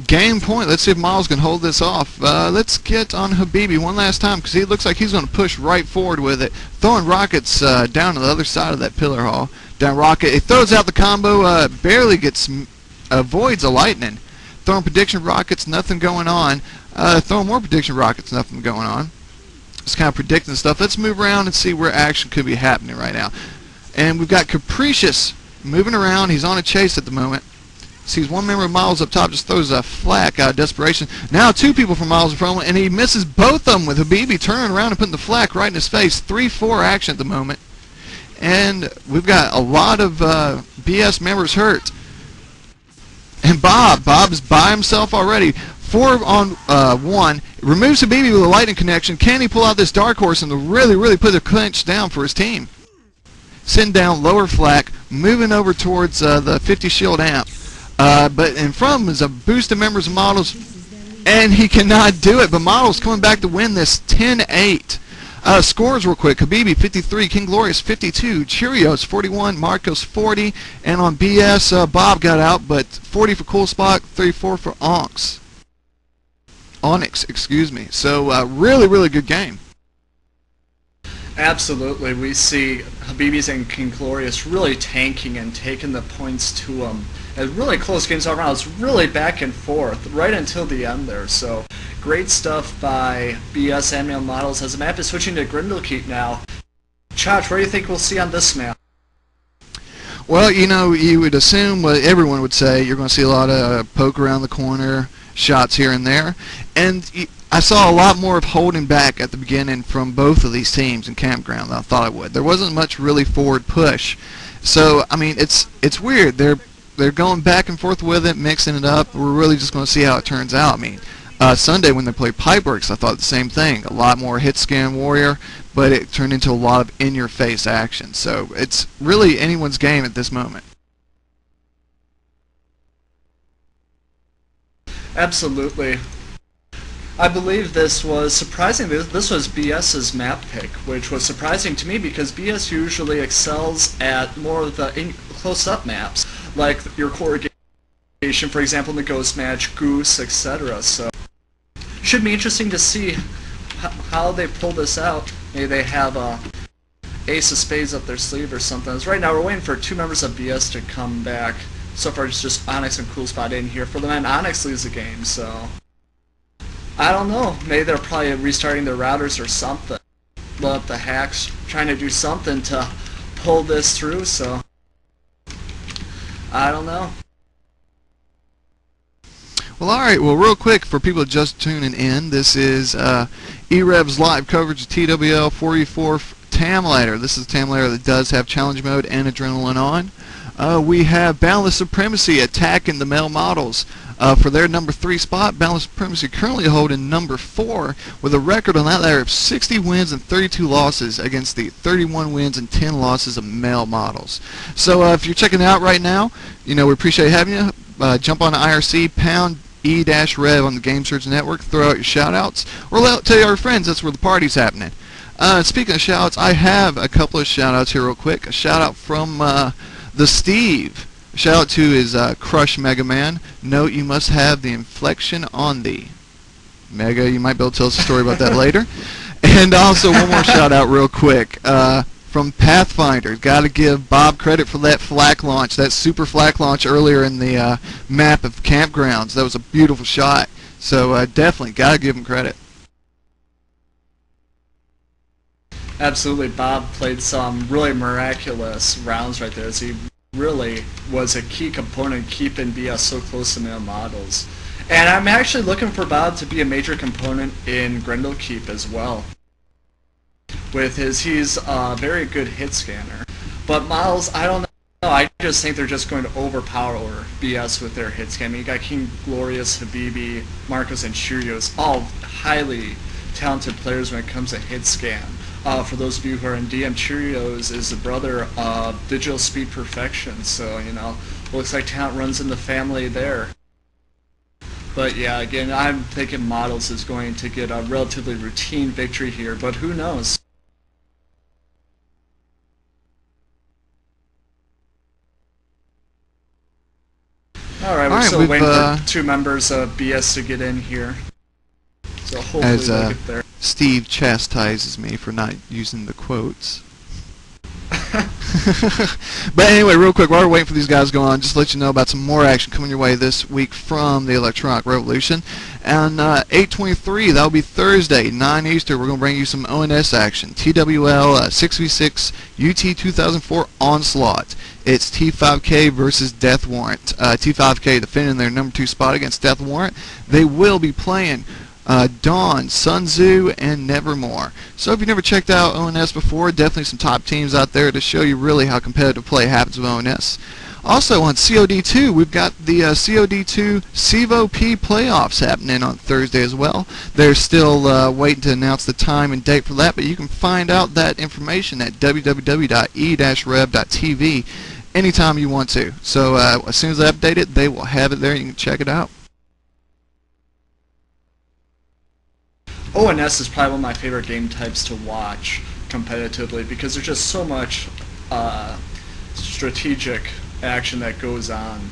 Game point. Let's see if Miles can hold this off. Let's get on Habibi one last time, because he looks like he's going to push right forward with it. Throwing rockets down to the other side of that pillar hall. Down rocket. He throws out the combo. Barely avoids a lightning. Throwing prediction rockets. Nothing going on. Throwing more prediction rockets. Nothing going on. Just kind of predicting stuff. Let's move around and see where action could be happening right now. And we've got Capricious moving around. He's on a chase at the moment. Sees one member of Miles up top, just throws a flak out of desperation. Now 2 people from Miles in front of him, and he misses both of them with Habibi turning around and putting the flak right in his face. 3-4 action at the moment. And we've got a lot of BS members hurt. And Bob is by himself already. 4-on-1. Removes Habibi with a lightning connection. Can he pull out this dark horse and really put the clinch down for his team? Sitting down, lower flak, moving over towards the 50 shield amp. But in front of him is a boost of members of Models, and he cannot do it. But Models coming back to win this 10-8. Scores real quick. Habibi 53, King Glorious 52, Cheerios 41, Marcos 40, and on BS Bob got out, but 40 for Cool Spot, 34 for Onyx, excuse me. So really good game. Absolutely, we see Habibi's and King Glorious really tanking and taking the points to them. And really close games all around. It's really back and forth right until the end there. So great stuff by BS and Male Models as the map is switching to Grindlekeep now. Chach, what do you think we'll see on this map? Well, you know, you would assume what everyone would say. You're going to see a lot of poke around the corner, shots here and there. And I saw a lot more of holding back at the beginning from both of these teams in Campground than I thought I would. There wasn't much really forward push. So, I mean, it's weird. They're going back and forth with it, mixing it up. We're really just going to see how it turns out. I mean, Sunday when they played Pipeworks, I thought the same thing. A lot more hit scan warrior, but it turned into a lot of in-your-face action. So it's really anyone's game at this moment. Absolutely. I believe this was surprising. This was BS's map pick, which was surprising to me because BS usually excels at more of the close-up maps, like your corrugation, for example, in the Ghost Match, Goose, etc. So, should be interesting to see how they pull this out. Maybe they have ace of spades up their sleeve or something. As right now we're waiting for 2 members of BS to come back. So far it's just Onyx and Cool Spot in here. For the men, Onyx leaves the game, so I don't know. Maybe they're probably restarting their routers or something. Blow up the hacks, trying to do something to pull this through, so I don't know. Well, alright, well, real quick, for people just tuning in, this is e-rev's live coverage of TWL 44 Tamlator. This is a Tamlator that does have challenge mode and adrenaline on. We have Boundless Supremacy attacking the male models for their number 3 spot. Boundless Supremacy currently holding number 4 with a record on that ladder of 60 wins and 32 losses against the 31 wins and 10 losses of male models. So if you're checking it out right now, we appreciate having you. Jump on IRC, pound e-rev on the Game Surge Network, throw out your shout-outs, or tell your friends that's where the party's happening. Speaking of shout-outs, I have a couple of shout-outs here real quick. A shout-out from the Steve. A shout-out to his Crush Mega Man. Note you must have the inflection on the Mega. You might be able to tell us a story about that later. And also one more shout-out real quick. From Pathfinder. Got to give Bob credit for that flak launch, that super flak launch earlier in the map of Campgrounds. That was a beautiful shot. So definitely got to give him credit. Absolutely, Bob played some really miraculous rounds right there, as he really was a key component keeping BS so close to male models. And I'm actually looking for Bob to be a major component in Grendel Keep as well. He's a very good hit scanner. But models, I don't know, I just think they're just going to overpower BS with their hit scan. I mean, you got King Glorious, Habibi, Marcos, and Cheerios, all highly talented players when it comes to hit scan. For those of you who are in DM, Cheerios is the brother of Digital Speed Perfection, so, looks like talent runs in the family there. But yeah, again, I'm thinking Models is going to get a relatively routine victory here, but who knows? Alright, we're still waiting for 2 members of BS to get in here. So hopefully they'll get there. Steve chastises me for not using the quotes. But anyway, real quick, while we're waiting for these guys to go on, just to let you know about some more action coming your way this week from the Electronic Revolution. And 8/23, that'll be Thursday, 9 Eastern, we're going to bring you some ONS action. TWL 6v6 UT 2004 Onslaught. It's T5K versus Death Warrant. T5K defending their number 2 spot against Death Warrant. They will be playing Dawn, Sun Tzu, and Nevermore. So if you've never checked out ONS before, definitely some top teams out there to show you really how competitive play happens with ONS. Also on COD2, we've got the COD2 CVOP playoffs happening on Thursday as well. They're still waiting to announce the time and date for that, but you can find out that information at www.e-rev.tv anytime you want to. So as soon as they update it, they will have it there. You can check it out. ONS is probably one of my favorite game types to watch competitively because there's just so much strategic action that goes on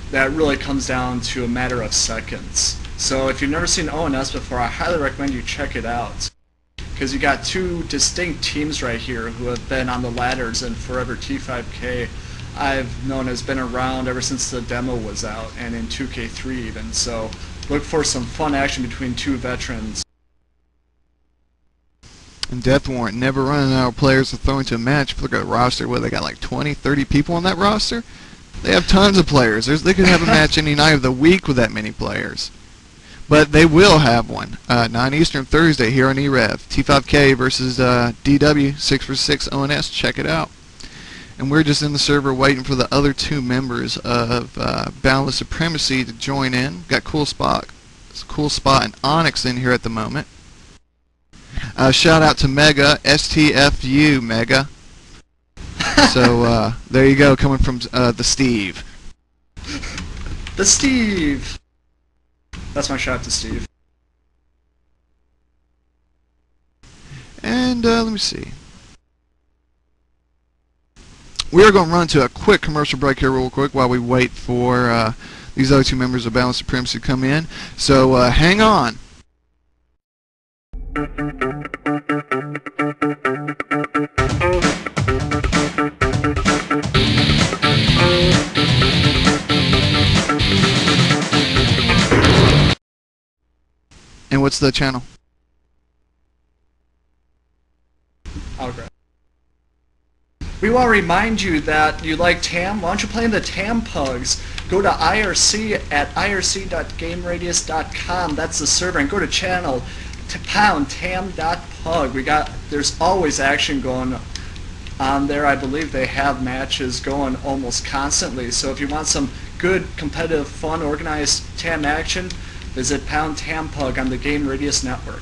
that really comes down to a matter of seconds. So if you've never seen ONS before, I highly recommend you check it out because you got 2 distinct teams right here who have been on the ladders, and Forever T5K I've known has been around ever since the demo was out, and in 2K3 even. So look for some fun action between 2 veterans. And Death Warrant never running out of players to throw into a match. If you look at the roster, where they got like 20, 30 people on that roster. They have tons of players. They could have a match any night of the week with that many players. But they will have one. 9 Eastern Thursday here on e-rev. T5K versus DW 6v6 ONS. Check it out. And we're just in the server waiting for the other 2 members of Boundless Supremacy to join in. Got Cool Spot and Onyx in here at the moment. Shout out to Mega, STFU Mega. So there you go, coming from the Steve. The Steve! That's my shout out to Steve. And let me see. We are going to run to a quick commercial break here real quick while we wait for these other 2 members of Boundless Supremacy to come in. So hang on. what's the channel? I'll grab. We want to remind you that you like TAM. Why don't you play in the TAM Pugs? Go to IRC at irc.gameradius.com. That's the server, and go to channel to pound tam.pug. There's always action going on there. I believe they have matches going almost constantly. So if you want some good, competitive, fun, organized TAM action, visit pound tam pug on the Game Radius network.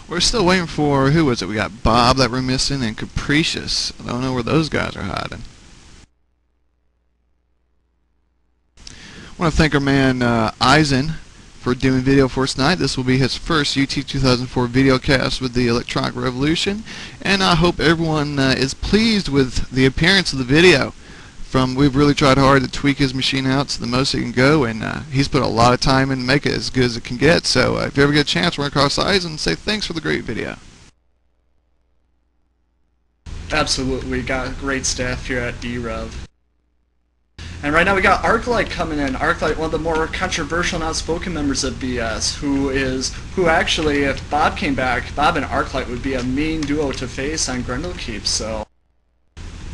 We're still waiting for, who was it? We got Bob that we're missing and Capricious. I don't know where those guys are hiding. I want to thank our man Eisen for doing video for us tonight. This will be his first UT 2004 video cast with the Electronic Revolution, and I hope everyone is pleased with the appearance of the video. We've really tried hard to tweak his machine out to the most it can go, and he's put a lot of time in to make it as good as it can get. So if you ever get a chance, run across Eisen and say thanks for the great video. Absolutely, we got great staff here at e-rev. And right now we got Arclight coming in. Arclight, one of the more controversial and outspoken members of BS, who actually, if Bob came back, Bob and Arclight would be a mean duo to face on Grendelkeep. So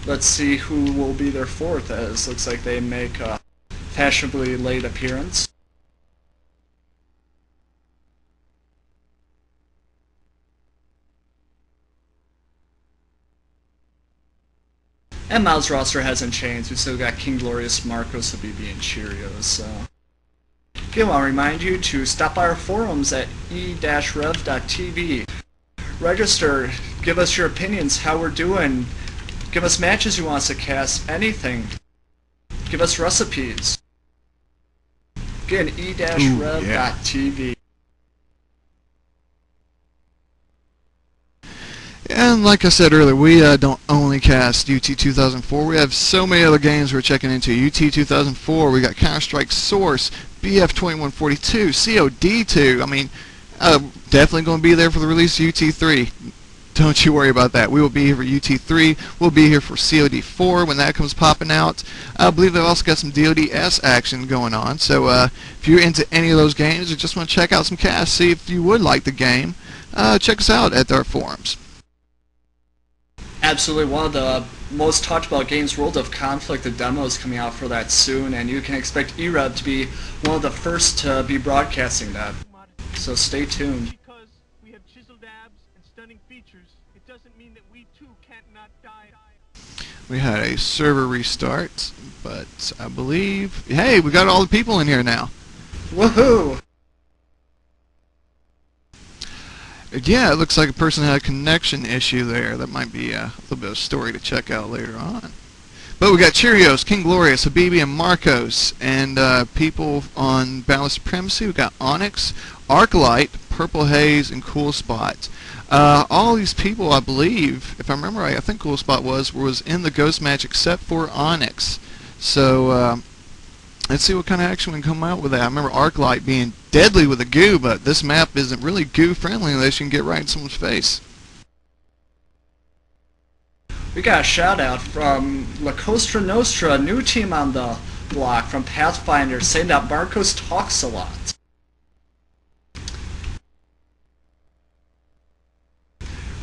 let's see who will be their fourth, as looks like they make a fashionably late appearance. And Miles' roster hasn't changed. We've still got King Glorious, Marcos, Habibi, and Cheerios. So again, I'll remind you to stop by our forums at e-rev.tv. Register, give us your opinions, how we're doing. Give us matches you want us to cast, anything. Give us recipes. Again, e-rev.tv. And like I said earlier, we don't only cast UT 2004. We have so many other games we're checking into. UT 2004, we got Counter-Strike Source, BF 2142, COD2. I mean, definitely going to be there for the release of UT3. Don't you worry about that. We will be here for UT3. We'll be here for COD4 when that comes popping out. I believe they've also got some DODS action going on. So if you're into any of those games or just want to check out some casts, see if you would like the game, check us out at our forums. Absolutely, one of the most talked about games, World of Conflict. The demo is coming out for that soon, and you can expect e-rev to be one of the first to be broadcasting that. So stay tuned. Because we have chiseled abs and stunning features, it doesn't mean that we too can't not die. We had a server restart, but I believe, hey, we got all the people in here now. Woohoo! Yeah, it looks like a person had a connection issue there. That might be a little bit of a story to check out later on. But we got Cheerios, King Glorious, Habibi, and Marcos, and people on Balance Supremacy. We got Onyx, Arclight, Purple Haze, and Cool Spot. All these people, I believe, if I remember right, I think Cool Spot was in the Ghost match except for Onyx. So let's see what kind of action we can come out with that. I remember Arclight being deadly with a goo, but this map isn't really goo friendly unless you can get right in someone's face. We got a shout out from La Costa Nostra, a new team on the block from Pathfinder, saying that Marcos talks a lot.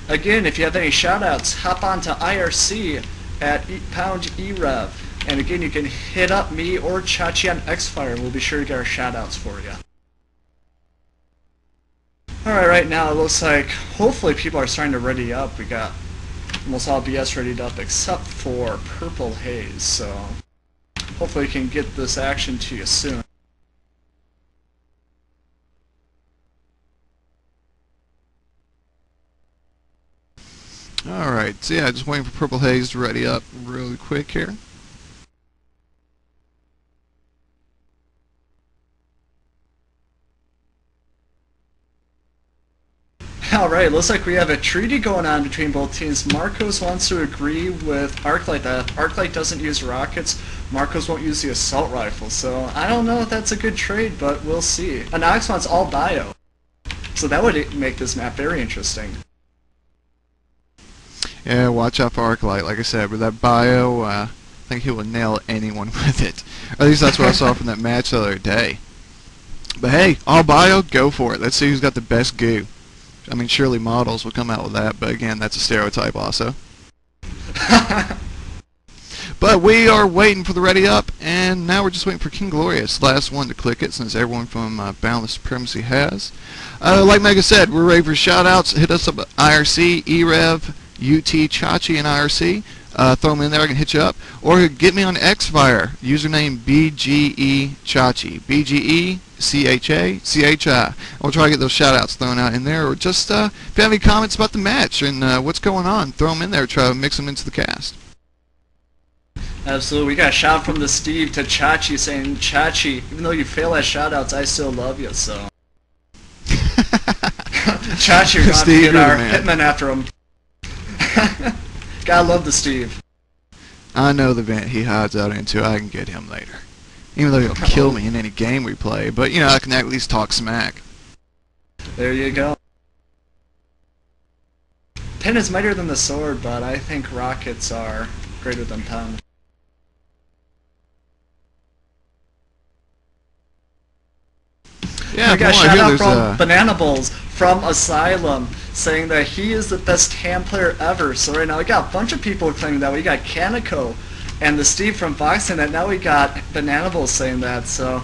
Again, if you have any shout outs, hop on to IRC at pound e-rev. And again, you can hit up me or Chachi on Xfire, and we'll be sure to get our shout-outs for you. Alright, right now it looks like hopefully people are starting to ready up. We got almost all BS readied up except for Purple Haze, so hopefully we can get this action to you soon. Alright, so yeah, just waiting for Purple Haze to ready up really quick here. Alright, looks like we have a treaty going on between both teams. Marcos wants to agree with Arclight that Arclight doesn't use rockets, Marcos won't use the assault rifle, so I don't know if that's a good trade, but we'll see. Onyx wants all bio, so that would make this map very interesting. Yeah, watch out for Arclight, like I said, with that bio, I think he will nail anyone with it. Or at least that's what I saw from that match the other day. But hey, all bio, go for it. Let's see who's got the best goo. I mean, surely models will come out with that, but again, that's a stereotype also. But we are waiting for the ready up, and now we're just waiting for King Glorious, last one to click it, since everyone from Boundless Supremacy has. Like Mega said, we're ready for shout-outs. Hit us up at IRC, e-rev, UT, Chachi, and IRC. Throw them in there, I can hit you up. Or get me on Xfire, username BGE Chachi, BGECHACHI. We'll try to get those shout-outs thrown out in there. Or just, if you have any comments about the match and what's going on, throw them in there, try to mix them into the cast. Absolutely. We got a shout from the Steve to Chachi saying, Chachi, even though you fail at shoutouts, I still love you, so. Chachi, we're going to get our hitman after him. Gotta love the Steve. I know the vent he hides out into. I can get him later. Even though he'll kill me in any game we play. But, you know, I can at least talk smack. There you go. Pen is mightier than the sword, but I think rockets are greater than pen. Yeah, we got a shout out from Banana Bowls from Asylum saying that he is the best ham player ever. So right now we got a bunch of people claiming that. We got Kaneko and the Steve from Fox saying that. Now we got Banana Bowls saying that. So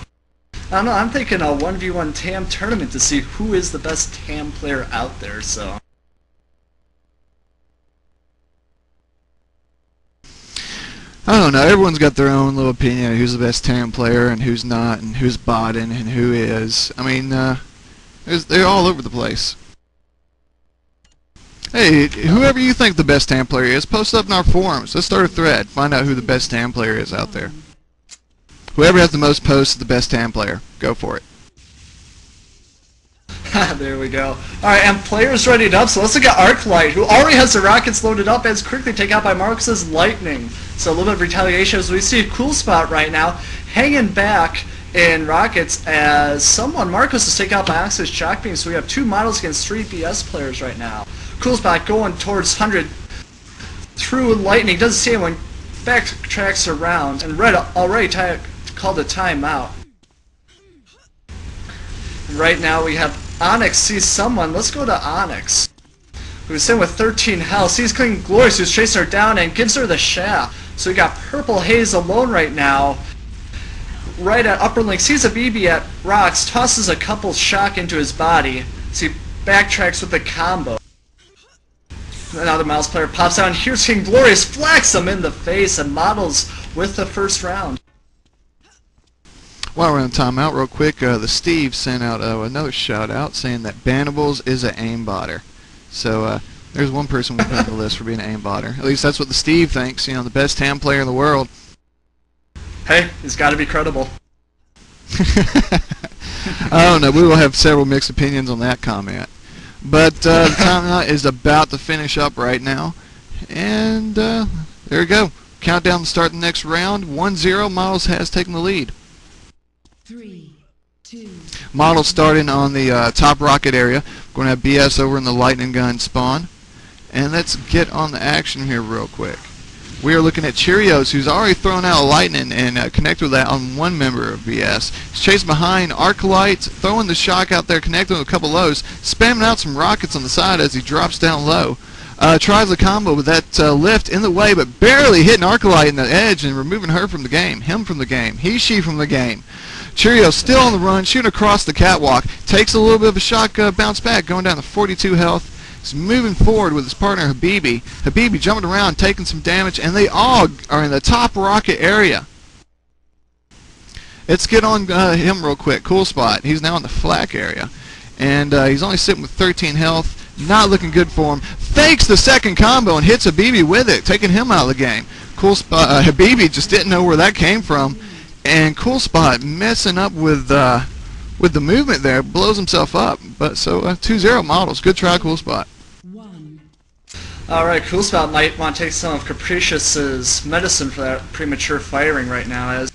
I don't know. I'm thinking a 1v1 TAM tournament to see who is the best TAM player out there. So. I don't know. Everyone's got their own little opinion of who's the best TAM player and who's not, and who's botting and who is. I mean, they're all over the place. Hey, whoever you think the best TAM player is, post up in our forums. Let's start a thread. Find out who the best TAM player is out there. Whoever has the most posts is the best TAM player. Go for it. There we go. Alright, and players readied up, so let's look at Arclight, who already has the rockets loaded up and is quickly taken out by Marcus's Lightning. So a little bit of retaliation as we see a Cool Spot right now hanging back in rockets as Marcus is taken out by Axis Shock Beam, so we have 2 models against 3 BS players right now. Cool Spot going towards 100 through Lightning, doesn't see anyone, backtracks around, and Red already called a timeout. Right now we have Onyx sees someone. Let's go to Onyx, who's in with 13 health. Sees King Glorious, who's chasing her down and gives her the shaft. So we got Purple Haze alone right now. Right at upper link, sees a BB at rocks, tosses a couple shock into his body. So he backtracks with the combo. Another Miles player pops out, and here's King Glorious, flacks him in the face, and models with the first round. While we're on timeout, real quick, the Steve sent out another shout-out saying that Bannables is an aimbotter. So there's one person we put on the list for being an aimbotter. At least that's what the Steve thinks. You know, the best TAM player in the world. Hey, he's got to be credible. I don't know. We will have several mixed opinions on that comment. But the timeout is about to finish up right now. And there we go. Countdown to start the next round. 1-0. Models has taken the lead. 3, 2. Models starting on the top rocket area. We're going to have BS over in the lightning gun spawn. And let's get on the action here real quick. We are looking at Cheerios, who's already thrown out a lightning and connected with that on one member of BS. He's chased behind Arclight, throwing the shock out there, connecting with a couple lows, spamming out some rockets on the side as he drops down low. Tries a combo with that lift in the way, but barely hitting Arclight in the edge and removing her from the game. Him from the game. He, she from the game. Cheerio still on the run, shooting across the catwalk. Takes a little bit of a shock bounce back, going down to 42 health. He's moving forward with his partner Habibi. Habibi jumping around, taking some damage, and they all are in the top rocket area. Let's get on him real quick. Cool Spot. He's now in the flak area. And he's only sitting with 13 health. Not looking good for him. Fakes the second combo and hits Habibi with it, taking him out of the game. Cool Spot. Habibi just didn't know where that came from. And Cool Spot messing up with the movement there, blows himself up. But so 2-0 models. Good try, Cool Spot. 1. Alright, Cool Spot might want to take some of Capricious's medicine for that premature firing right now.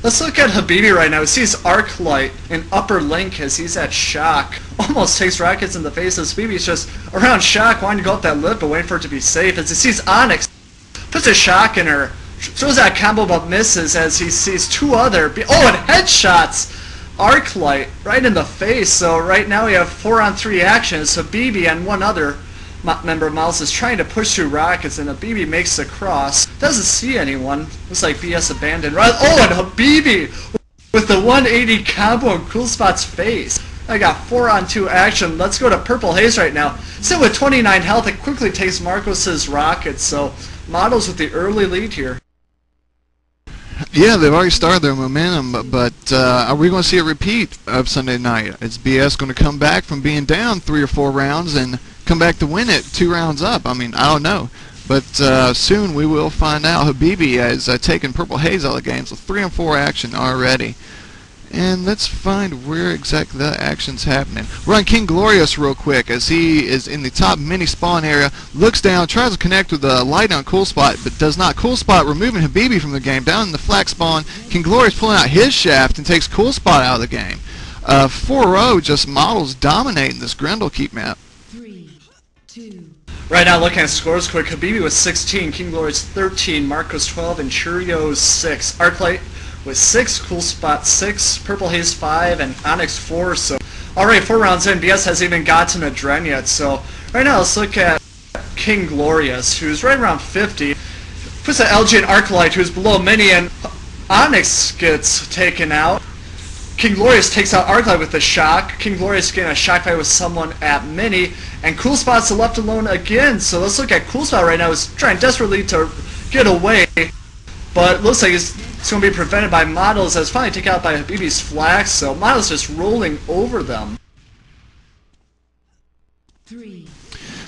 Let's look at Habibi right now. He sees Arclight in upper link as he's at shock. Almost takes rockets in the face as Habibi's just around shock, wanting to go up that lip but waiting for it to be safe. As he sees Onyx, puts a shock in her, throws that combo but misses as he sees 2 other... and headshots Arclight right in the face. So right now we have 4-on-3 action. So Habibi and one other member of Models is trying to push through rockets, and Habibi makes the cross. Doesn't see anyone. Looks like BS abandoned. Oh, and Habibi with the 180 combo in Cool Spot's face. I got 4-on-2 action. Let's go to Purple Haze right now. Sit with 29 health. It quickly takes Marcos's rockets. So Models with the early lead here. Yeah, they've already started their momentum, but are we going to see a repeat of Sunday night? Is BS going to come back from being down 3 or 4 rounds and come back to win it 2 rounds up? I mean, I don't know. But soon we will find out. Habibi has taken Purple Haze out of the game, so 3-on-4 action already. And let's find where exactly that action's happening. We're on King Glorious real quick as he is in the top mini spawn area, looks down, tries to connect with the light on Cool Spot, but does not. Cool Spot removing Habibi from the game. Down in the flak spawn, King Glorious pulling out his shaft and takes Cool Spot out of the game. 4-0, just Models dominating this Grendel keep map. 3, 2. Right now, looking at scores quick, Habibi was 16, King Glorious 13, Marcos 12, and Cheerios 6. Arclight with 6, Cool Spot 6, Purple Haze 5, and Onyx 4. So already 4 rounds in, BS hasn't even gotten a Dren yet. So right now, let's look at King Glorious, who's right around 50. Puts an LG and Arclight, who's below Mini, and Onyx gets taken out. King Glorious takes out Arclight with the shock. King Glorious getting a shock fight with someone at Mini, and Cool Spot's left alone again. So let's look at Cool Spot right now. He's trying desperately to get away, but it looks like it's going to be prevented by Models. It's finally taken out by Habibi's flax, so Models just rolling over them. 3.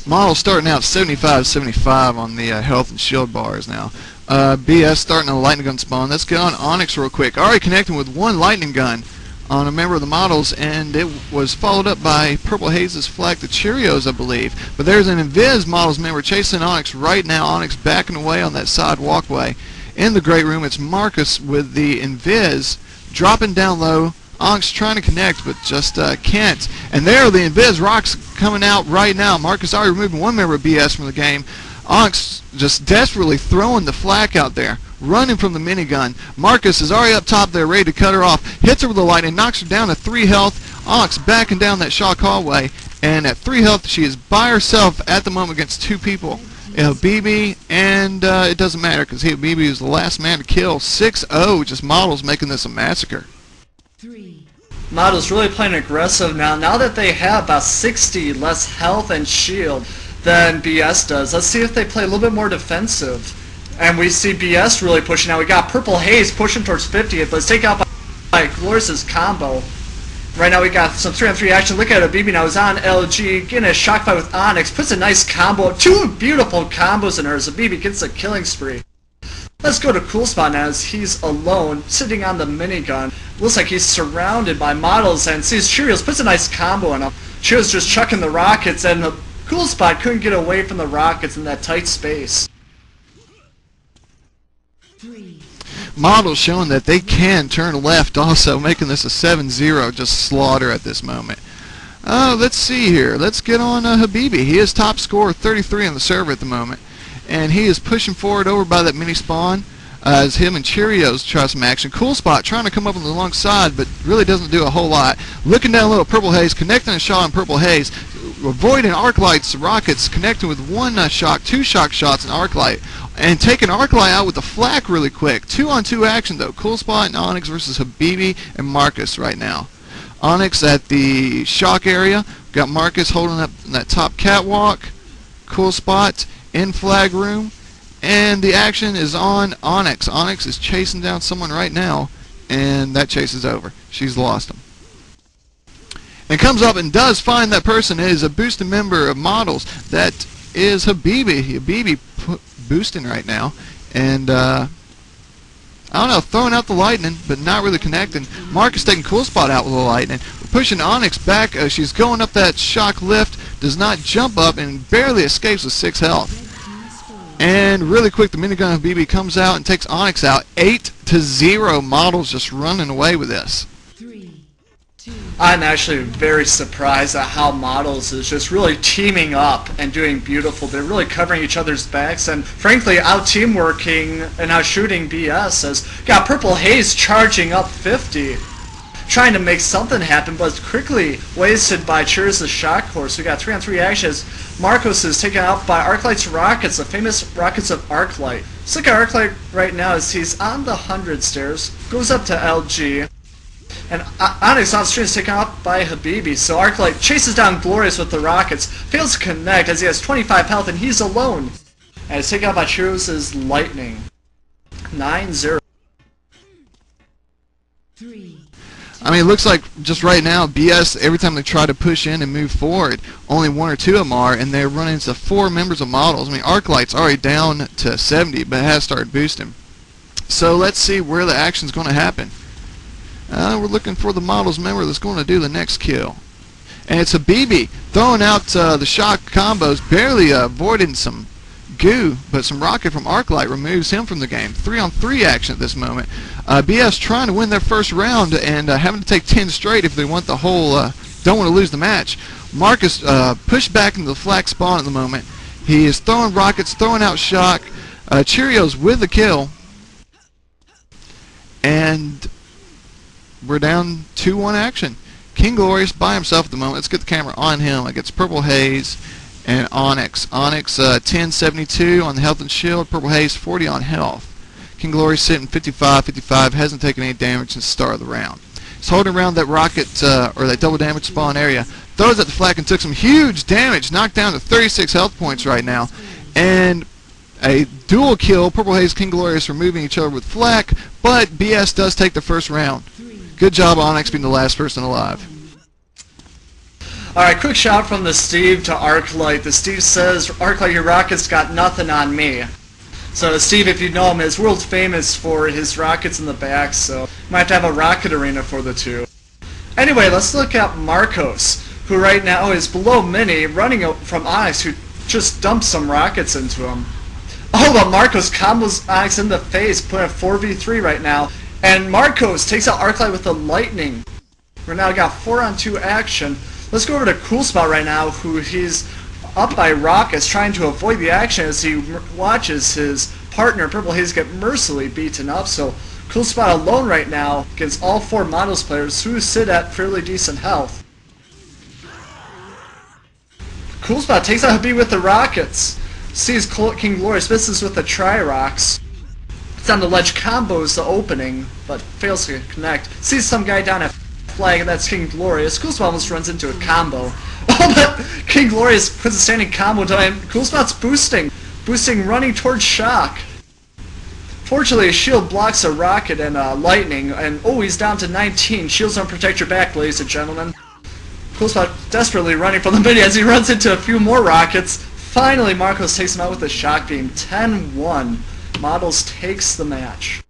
Models starting out 75-75 on the health and shield bars now. BS starting a lightning gun spawn. Let's get on Onyx real quick. Already connecting with 1 lightning gun on a member of the Models, and it was followed up by Purple Haze's flag, the Cheerios, I believe. But there's an Invis Models member chasing Onyx right now. Onyx backing away on that side walkway. In the Great Room, it's Marcus with the Invis dropping down low. Onyx trying to connect, but just can't. And there, the Invis rocks coming out right now. Marcus already removing 1 member of BS from the game. Onyx just desperately throwing the flak out there, running from the minigun. Marcus is already up top there, ready to cut her off. Hits her with the lightning, knocks her down to 3 health. Onyx backing down that shock hallway, and at 3 health, she is by herself at the moment against 2 people. Habibi, and it doesn't matter because Habibi is the last man to kill. 6-0, just Models making this a massacre. 3. Models really playing aggressive now. Now that they have about 60 less health and shield than BS does, let's see if they play a little bit more defensive. And we see BS really pushing out. We got Purple Haze pushing towards 50, but it's taken out by Glorious's combo. Right now we got some 3-on-3 action. Look at Habibi now. He's on LG, getting a shock fight with Onyx. Puts a nice combo. 2 beautiful combos in her as Habibi gets a killing spree. Let's go to Cool Spot now as he's alone, sitting on the minigun. Looks like he's surrounded by Models and sees Cheerios. Puts a nice combo in him. Cheerios just chucking the rockets, and the Cool Spot couldn't get away from the rockets in that tight space. 3. Models showing that they can turn left also, making this a 7-0 just slaughter at this moment. Let's see here. Let's get on Habibi. He is top scorer 33 on the server at the moment, and he is pushing forward over by that mini spawn as him and Cheerios try some action. Cool Spot trying to come up on the long side, but really doesn't do a whole lot. Looking down low at Purple Haze, connecting a shot on Purple Haze, avoiding Arclight's rockets, connecting with 1 shock, 2 shock shots in Arclight, and taking Arclight out with the flak really quick. 2-on-2 action though. Cool Spot and Onyx versus Habibi and Marcus right now. Onyx at the shock area. Got Marcus holding up that top catwalk. Cool Spot in flag room. And the action is on Onyx. Onyx is chasing down someone right now, and that chase is over. She's lost him. And comes up and does find that person. It is a boosted member of Models. That is Habibi. Habibi boosting right now, and I don't know, throwing out the lightning, but not really connecting. Marcus taking Cool Spot out with the lightning. We're pushing Onyx back. She's going up that shock lift, does not jump up, and barely escapes with 6 health. And really quick, the minigun of BB comes out and takes Onyx out. 8-0. Models just running away with this. 3, 2. I'm actually very surprised at how Models is just really teaming up and doing beautiful. They're really covering each other's backs and frankly out teamworking and out shooting BS as got Purple Haze charging up 50. trying to make something happen, but it's quickly wasted by Cheers' Shock Horse. We got 3-on-3 actions. Marcos is taken out by Arclight's Rockets, the famous Rockets of Arclight. Let's look at Arclight right now as he's on the 100 stairs, goes up to LG. And Onyx on stream is taken out by Habibi, so Arclight chases down Glorious with the Rockets, fails to connect as he has 25 health and he's alone. And it's taken out by Cheers' Lightning. 9-0. 3, I mean, it looks like just right now, BS, every time they try to push in and move forward, only 1 or 2 of them are, and they're running into 4 members of Models. I mean, Arclight's already down to 70, but it has started boosting. So let's see where the action's going to happen. We're looking for the Models member that's going to do the next kill. And it's Habibi throwing out the shock combos, barely avoiding some goo, but some rocket from Arclight removes him from the game. 3-on-3 action at this moment. BS trying to win their first round and having to take 10 straight if they want the whole, don't want to lose the match. Marcus pushed back into the flak spawn at the moment. He is throwing rockets, throwing out shock. Cheerios with the kill. And we're down 2-1 action. King Glorious by himself at the moment. Let's get the camera on him. Against Purple Haze and Onyx. Onyx 1072 on the health and shield. Purple Haze 40 on health. King Glorious sitting 55, hasn't taken any damage since the start of the round. He's holding around that rocket, or that double damage spawn area. Throws at the flak and took some huge damage. Knocked down to 36 health points right now. And a dual kill. Purple Haze, King Glorious removing each other with flak. But BS does take the first round. Good job, Onyx, being the last person alive. Alright, quick shout from the Steve to Arclight. The Steve says, Arclight, your rockets got nothing on me. So Steve, if you know him, is world famous for his rockets in the back, so might have to have a rocket arena for the two. Anyway, let's look at Marcos, who right now is below Mini, running from Onyx, who just dumped some rockets into him. Oh, but Marcos combos Onyx in the face, putting a 4v3 right now. And Marcos takes out Arclight with the Lightning. We're now got 4-on-2 action. Let's go over to Cool Spot right now, who he's up by rockets, trying to avoid the action as he watches his partner, Purple Haze, get mercilessly beaten up. So Cool Spot alone right now against all 4 Models players who sit at fairly decent health. Cool Spot takes out Habibi with the rockets. Sees King Glorious, misses with the Tri-Rocks. It's on the ledge, combos the opening, but fails to connect. Sees some guy down at flag, and that's King Glorious. Cool Spot almost runs into a combo. Oh, but King Glorious puts a standing combo down, and Cool Spot's boosting, running towards Shock. Fortunately, a shield blocks a rocket and lightning, and oh, he's down to 19. Shields don't protect your back, ladies and gentlemen. Cool Spot desperately running from the mini as he runs into a few more rockets. Finally, Marcos takes him out with a shock beam. 10-1. Models takes the match.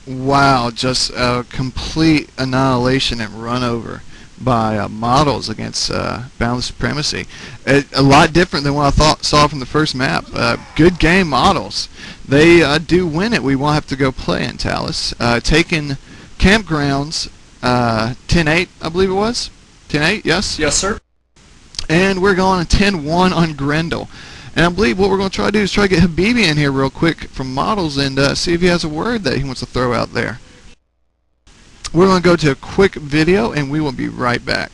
Wow, just a complete annihilation and run over by Models against Boundless Supremacy. A lot different than what I saw from the first map. Good game, Models. They do win it. We won't have to go play in Talus. Taking Campgrounds 10-8, I believe it was. 10-8, yes? Yes, sir. And we're going 10-1 on Grendel. And I believe what we're going to try to do is try to get Habibi in here real quick from Models and see if he has a word that he wants to throw out there. We're going to go to a quick video and we will be right back.